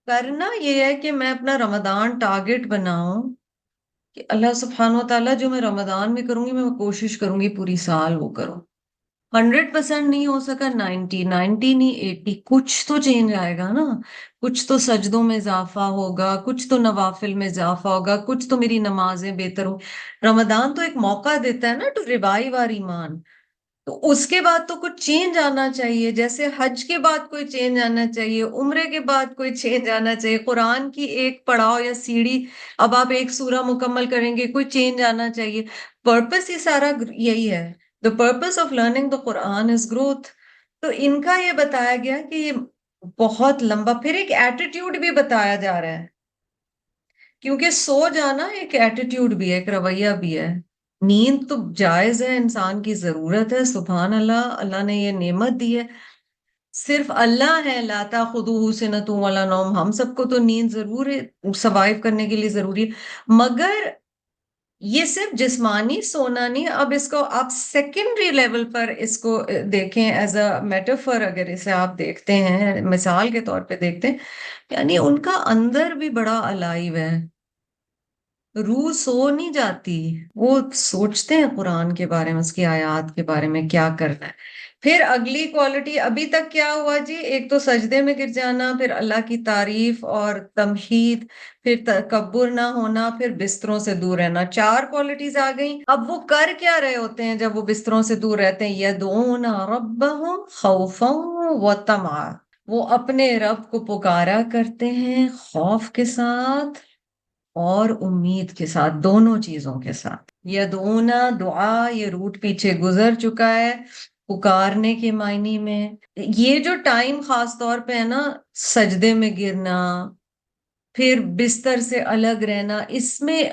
کرنا یہ ہے کہ میں اپنا رمضان ٹارگٹ بناؤں کہ اللہ سبحانہ و تعالیٰ جو میں رمضان میں کروں گی، میں کوشش کروں گی پوری سال وہ کروں۔ 100% نہیں ہو سکا، 90 نہیں 80، کچھ تو چینج آئے گا نا. کچھ تو سجدوں میں اضافہ ہوگا، کچھ تو نوافل میں اضافہ ہوگا، کچھ تو میری نمازیں بہتر ہوں. رمضان تو ایک موقع دیتا ہے نا ٹو ریوائیو آور ایمان. تو اس کے بعد تو کچھ چینج آنا چاہیے، جیسے حج کے بعد کوئی چینج آنا چاہیے، عمرے کے بعد کوئی چینج آنا چاہیے، قرآن کی ایک پڑاؤ یا سیڑھی اب آپ ایک سورہ مکمل کریں گے، کوئی چینج آنا چاہیے. پرپس ہی سارا یہی ہے. The purpose of learning the Quran is growth. تو ان کا یہ بتایا گیا کہ یہ بہت لمبا، پھر ایک ایٹیٹیوڈ بھی بتایا جا رہا ہے، کیونکہ سو جانا ایک ایٹیٹیوڈ بھی ہے، ایک رویہ بھی ہے. نیند تو جائز ہے، انسان کی ضرورت ہے. سبحان اللہ، اللہ نے یہ نعمت دی ہے. صرف اللہ ہے لا تاخذوہ سنۃ ولا نوم. ہم سب کو تو نیند ضرور ہے، سروائیو کرنے کے لیے ضروری ہے، مگر یہ صرف جسمانی سونا نہیں. اب اس کو آپ سیکنڈری لیول پر اس کو دیکھیں ایز اے میٹافر، اگر اسے آپ دیکھتے ہیں مثال کے طور پہ دیکھتے ہیں، یعنی ان کا اندر بھی بڑا الائیو ہے. روح سو نہیں جاتی، وہ سوچتے ہیں قرآن کے بارے میں، اس کی آیات کے بارے میں کیا کرنا ہے. پھر اگلی کوالٹی ابھی تک کیا ہوا جی؟ ایک تو سجدے میں گر جانا، پھر اللہ کی تعریف اور تمجید، پھر تکبر نہ ہونا، پھر بستروں سے دور رہنا. 4 کوالٹیز آ گئیں. اب وہ کر کیا رہے ہوتے ہیں جب وہ بستروں سے دور رہتے ہیں؟ یدعون ربہم خوفا وطمعا. وہ اپنے رب کو پکارا کرتے ہیں خوف کے ساتھ اور امید کے ساتھ، دونوں چیزوں کے ساتھ. یدعونا دعا، یہ روٹ پیچھے گزر چکا ہے، پکارنے کے معنی میں. یہ جو ٹائم خاص طور پہ ہے نا، سجدے میں گرنا، پھر بستر سے الگ رہنا، اس میں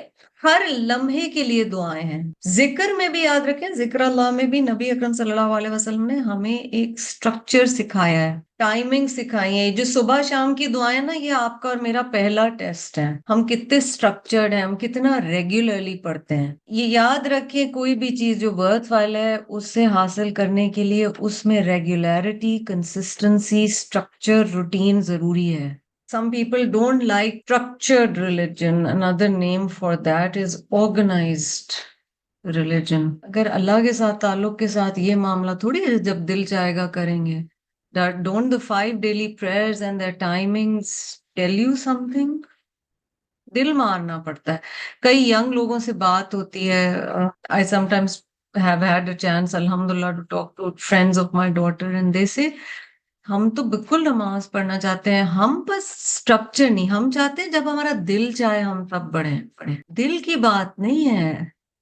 ہر لمحے کے لیے دعائیں ہیں. ذکر میں بھی یاد رکھیں، ذکر اللہ میں بھی نبی اکرم صلی اللہ علیہ وسلم نے ہمیں ایک سٹرکچر سکھایا ہے، ٹائمنگ سکھائی ہے. جو صبح شام کی دعائیں نا، یہ آپ کا اور میرا پہلا ٹیسٹ ہے، ہم کتنے سٹرکچرڈ ہیں، ہم کتنا ریگولرلی پڑھتے ہیں. یہ یاد رکھیں، کوئی بھی چیز جو ورتھ وائل ہے اس سے حاصل کرنے کے لیے اس میں ریگولیرٹی، کنسسٹنسی، سٹرکچر، روٹین ضروری ہے. Some people don't like structured religion. Another name for that is organized religion. اگر اللہ کے ساتھ تعلق کے ساتھ یہ معاملہ تھوڑی ہے جب دل چاہے گا کریں گے. Don't the 5 daily prayers and their timings tell you something? دل مارنا پڑتا ہے. کئی ینگ لوگوں سے بات ہوتی ہے. I sometimes have had a chance, alhamdulillah, to talk to friends of my daughter and they say, ہم تو بالکل نماز پڑھنا چاہتے ہیں، ہم بس سٹرکچر نہیں، ہم چاہتے ہیں جب ہمارا دل چاہے ہم تب پڑھیں. دل کی بات نہیں ہے،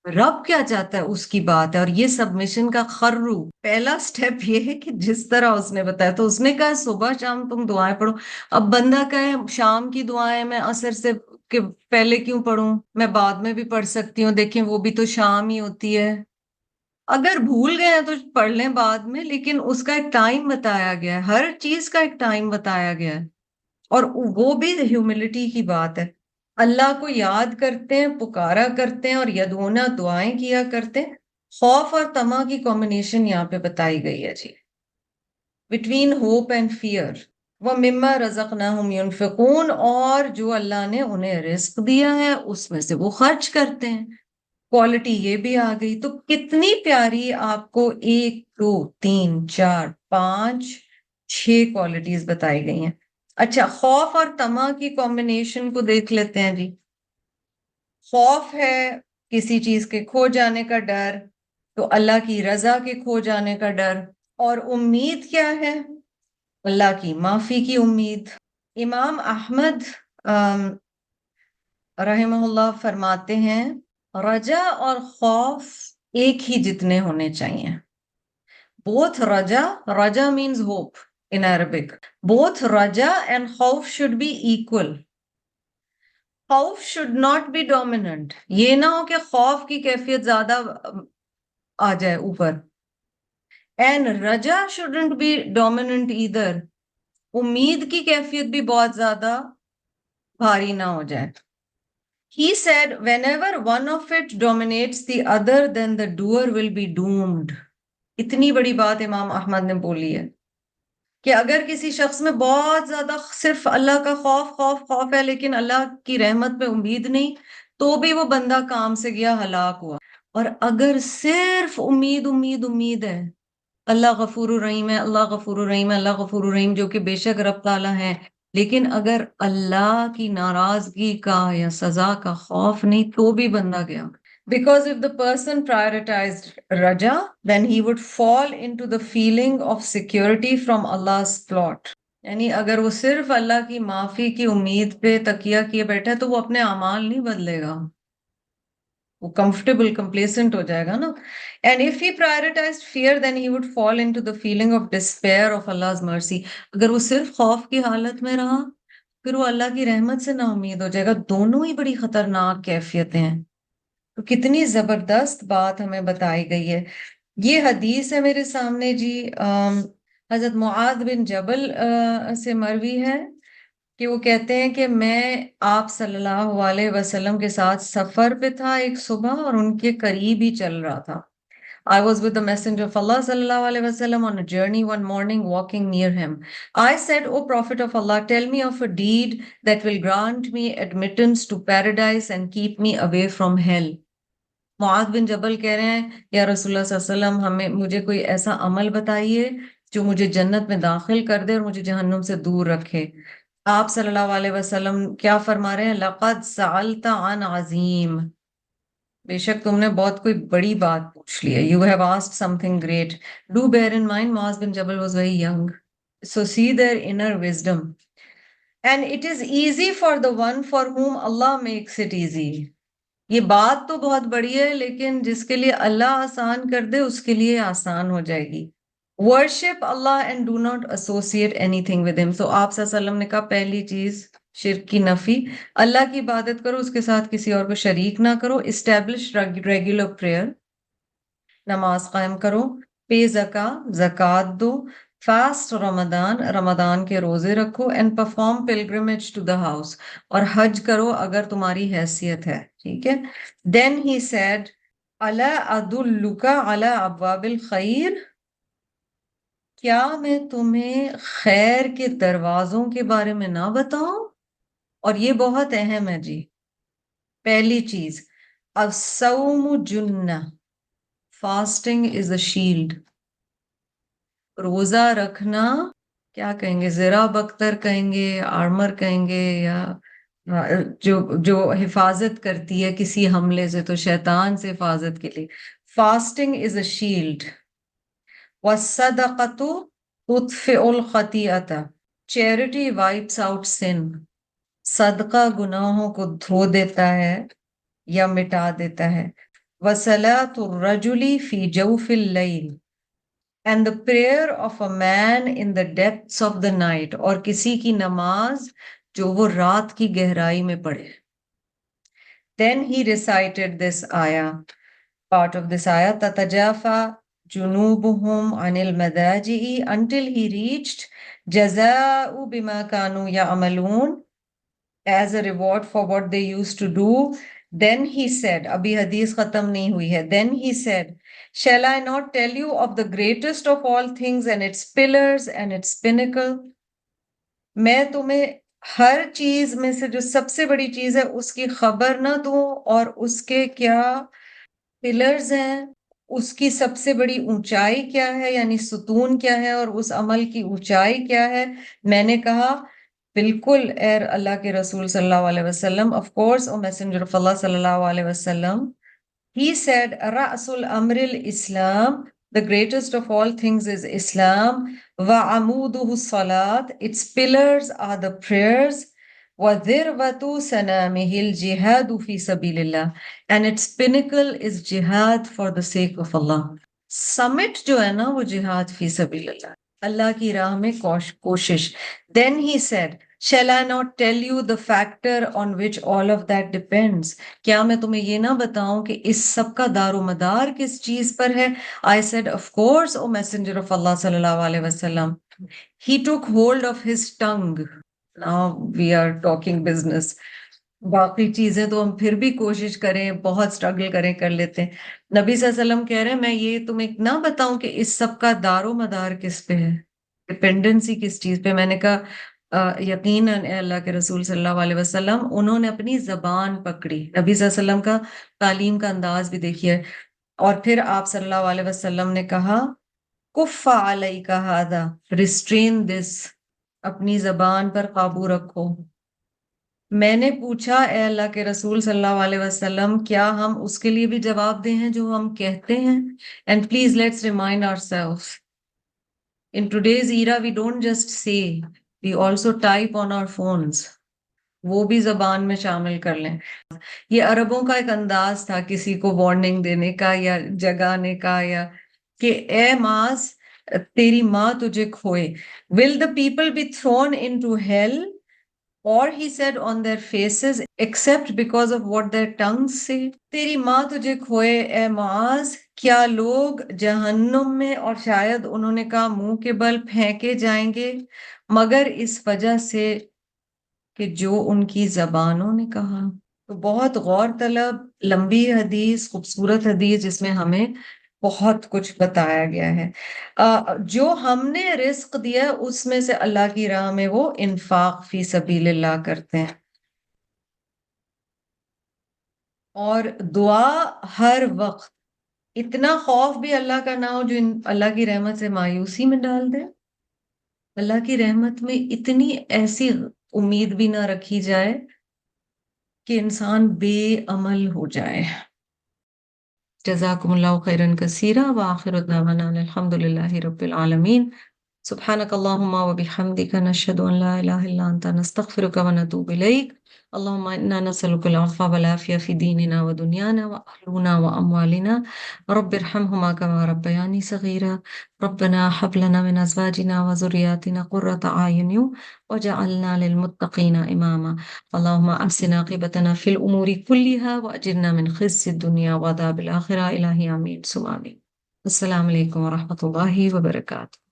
رب کیا چاہتا ہے اس کی بات ہے. اور یہ سبمیشن کا خرو پہلا سٹیپ یہ ہے کہ جس طرح اس نے بتایا، تو اس نے کہا صبح شام تم دعائیں پڑھو. اب بندہ کہے شام کی دعائیں میں عصر سے کہ پہلے کیوں پڑھوں، میں بعد میں بھی پڑھ سکتی ہوں، دیکھیں وہ بھی تو شام ہی ہوتی ہے. اگر بھول گئے ہیں تو پڑھ لیں بعد میں، لیکن اس کا ایک ٹائم بتایا گیا ہے، ہر چیز کا ایک ٹائم بتایا گیا ہے. اور وہ بھی ہیوملٹی کی بات ہے. اللہ کو یاد کرتے ہیں، پکارا کرتے ہیں، اور یدعونا دعائیں کیا کرتے ہیں. خوف اور طمع کی کمبینیشن یہاں پہ بتائی گئی ہے جی، بٹوین ہوپ اینڈ فیئر. وَمِمَّا رَزَقْنَاهُمْ يُنْفِقُونَ، اور جو اللہ نے انہیں رزق دیا ہے اس میں سے وہ خرچ کرتے ہیں. کوالٹی یہ بھی آ گئی. تو کتنی پیاری آپ کو 1 2 3 4 5 6 کوالٹیز بتائی گئی ہیں. اچھا، خوف اور طمع کی کمبینیشن کو دیکھ لیتے ہیں جی. خوف ہے کسی چیز کے کھو جانے کا ڈر، تو اللہ کی رضا کے کھو جانے کا ڈر. اور امید کیا ہے؟ اللہ کی معافی کی امید. امام احمد رحمہ اللہ فرماتے ہیں رجا اور خوف ایک ہی جتنے ہونے چاہیے. Both raja means hope in Arabic. Both raja and خوف should be equal. خوف should not be dominant. یہ نہ ہو کہ خوف کی کیفیت زیادہ آ جائے اوپر. And raja shouldn't be dominant either. امید کی کیفیت بھی بہت زیادہ بھاری نہ ہو جائے. He said, whenever one of it dominates the other, then the doer will be doomed. اتنی بڑی بات امام احمد نے بولی ہے کہ اگر کسی شخص میں بہت زیادہ صرف اللہ کا خوف ہے، لیکن اللہ کی رحمت پہ امید نہیں، تو بھی وہ بندہ کام سے گیا، ہلاک ہوا. اور اگر صرف امید ہے اللہ غفور الرحیم ہے، اللہ غفور الرحیم ہے، اللہ غفور الرحیم، جو کہ بے شک رب تعالیٰ ہے، لیکن اگر اللہ کی ناراضگی کا یا سزا کا خوف نہیں تو بھی بندہ گیا. Because if the person prioritized raja, then he would fall into the feeling of security from Allah's plot. یعنی اگر وہ صرف اللہ کی معافی کی امید پہ تکیہ کیے بیٹھے تو وہ اپنے اعمال نہیں بدلے گا، وہ comfortable complacent ہو جائے گا نا. And if he prioritized fear, then he would fall into the feeling of despair of Allah's mercy. اگر وہ صرف خوف کی حالت میں رہا پھر وہ اللہ کی رحمت سے نا امید ہو جائے گا. دونوں ہی بڑی خطرناک کیفیتیں ہیں. تو کتنی زبردست بات ہمیں بتائی گئی ہے. یہ حدیث ہے میرے سامنے جی، حضرت معاذ بن جبل سے مروی ہے کہ وہ کہتے ہیں کہ میں آپ صلی اللہ علیہ وسلم کے ساتھ سفر پہ تھا ایک صبح اور ان کے قریب ہی چل رہا تھا. I was with the messenger of Allah sallallahu alaihi wasallam on a journey one morning walking near him. I said, O Prophet of Allah, tell me of a deed that will grant me admittance to paradise and keep me away from hell. معاذ بن جبل کہہ رہے ہیں یا رسول اللہ صلی اللہ علیہ وسلم مجھے کوئی ایسا عمل بتائیے جو مجھے جنت میں داخل کر دے اور مجھے جہنم سے دور رکھے. آپ صلی اللہ علیہ وسلم کیا فرما رہے ہیں؟ لَقَدْ سَأَلْتَ عَنْ عَظِيمٍ، بے شک تم نے بہت کوئی بڑی بات پوچھ لی ہے. You have asked something great. Do bear in mind, Muaz bin Jabal was very young. So see their inner wisdom. And it is easy for the one for whom Allah makes it easy. یہ بات تو بہت بڑی ہے لیکن جس کے لیے اللہ آسان کر دے اس کے لیے آسان ہو جائے گی. Worship Allah and do not associate anything with him. So آپ صلی اللہ علیہ وسلم نے کہا پہلی چیز شرک کی نفی، اللہ کی عبادت کرو، اس کے ساتھ کسی اور کو شریک نہ کرو. اسٹیبلش ریگولر پریئر، نماز قائم کرو. پے زکوٰۃ دو. فاسٹ رمضان کے روزے رکھو. And perform pilgrimage to the house, اور حج کرو اگر تمہاری حیثیت ہے. ٹھیک ہے. دین ہی سیڈ الا ادلک علی ابواب الخیر، کیا میں تمہیں خیر کے دروازوں کے بارے میں نہ بتاؤں؟ اور یہ بہت اہم ہے جی. پہلی چیز الصوم جنہ، فاسٹنگ از اے شیلڈ. روزہ رکھنا کیا کہیں گے، زرہ بختر کہیں گے، آرمر کہیں گے، یا جو حفاظت کرتی ہے کسی حملے سے، تو شیطان سے حفاظت کے لیے فاسٹنگ از اے شیلڈ. والصدقۃ تطفئ الخطیئۃ، چیریٹی وائپس آؤٹ سن. صدقہ گناہوں کو دھو دیتا ہے یا مٹا دیتا ہے. وصلاۃ الرجل فی جوف اللیل، and the prayer of a man in the depths of the night، اور کسی کی نماز جو وہ رات کی گہرائی میں پڑھے. Then he recited this ayah, part of this ayah, تتجافى جنوبهم عن المضاجع، until he reached جزاء بما كانوا يعملون، as a reward for what they used to do. Then he said، ابھی حدیث ختم نہیں ہوئی ہے. Then he said، shall I not tell you of the greatest of all things and its pillars and its pinnacle؟ میں تمہیں ہر چیز میں سے جو سب سے بڑی چیز ہے اس کی خبر نہ دوں، اور اس کے کیا پلرز ہیں، اس کی سب سے بڑی اونچائی کیا ہے، یعنی ستون کیا ہے، اور اس عمل کی اونچائی کیا ہے. میں نے کہا بالکل اے اللہ کے رسول صلی اللہ علیہ وسلم، of course O messenger of Allah صلی اللہ علیہ وسلم. He said رأس الامر الاسلام، the greatest of all things is Islam. وعموده الصلاة، its pillars are the prayers. وذروة سنامه الجهاد في سبيل الله، and its pinnacle is jihad for the sake of Allah. summit جو ہے نا وہ جہاد فی سبیل اللہ، اللہ کی راہ میں کوشش. Then he said shall I not tell you the factor on which all of that depends؟ کیا میں تمہیں یہ نہ بتاؤں کہ اس سب کا دار و مدار کس چیز پر ہے؟ I said of course O messenger of Allah صلی اللہ علیہ وسلم. He took hold of his tongue. Now we are talking business. باقی چیزیں تو ہم پھر بھی کوشش کریں، بہت سٹرگل کریں، کر لیتے ہیں. نبی صلی اللہ علیہ وسلم کہہ رہے ہیں میں یہ تمہیں نہ بتاؤں کہ اس سب کا دار و مدار کس پہ ہے، ڈپینڈنسی کس چیز پہ؟ میں نے کہا یقیناً اے اللہ کے رسول صلی اللہ علیہ وسلم، انہوں نے اپنی زبان پکڑی. نبی صلی اللہ علیہ وسلم کا تعلیم کا انداز بھی دیکھیے. اور پھر آپ صلی اللہ علیہ وسلم نے کہا کف علیک ھذا، ریسٹرین دس، اپنی زبان پر قابو رکھو۔ میں نے پوچھا اے اللہ کے رسول صلی اللہ علیہ وسلم، کیا ہم اس کے لیے بھی جواب دہ ہیں جو ہم کہتے ہیں؟ And please let's remind our self, in today's era we don't just say, we also type on our phones, وہ بھی زبان میں شامل کر لیں۔ یہ عربوں کا ایک انداز تھا کسی کو وارننگ دینے کا یا جگانے کا، یا کہ اے معاذ تیری ماں تجھے کھوئے۔ Will the people be thrown into hell, or he said on their faces, except because of what their tongues say؟ تیری ماں تجھے کھوئے اے معاذ، کیا لوگ جہنم میں، اور شاید انہوں نے کہا منہ کے بل پھینکے جائیں گے، مگر اس وجہ سے کہ جو ان کی زبانوں نے کہا۔ تو بہت غور طلب لمبی حدیث، خوبصورت حدیث جس میں ہمیں بہت کچھ بتایا گیا ہے۔ جو ہم نے رزق دیا اس میں سے اللہ کی راہ میں وہ انفاق فی سبیل اللہ کرتے ہیں، اور دعا ہر وقت، اتنا خوف بھی اللہ کا نہ ہو جو اللہ کی رحمت سے مایوسی میں ڈال دے، اللہ کی رحمت میں اتنی ایسی امید بھی نہ رکھی جائے کہ انسان بے عمل ہو جائے۔ جزاکم اللہ خیرا کثیرا، وآخر دعوانا الحمد للہ رب العالمین۔ سبحانک اللہم وبحمدک، نشہد ان لا الہ الا انت، نستغفرک ونتوب الیک۔ اللہم انا نسألک العفو والعافیہ فی دیننا ودنیانا واہلنا واموالنا، رب ارحمہما کما ربیانی صغیرا، ربنا حب لنا من ازواجنا وذریاتنا قرۃ اعین وجعلنا للمتقین اماما، اللہم احسن عاقبتنا فی الامور کلہا واجرنا من خزی الدنیا وعذاب الآخرہ، الہی آمین ثم آمین۔ السلام علیکم ورحمۃ اللہ وبرکاتہ۔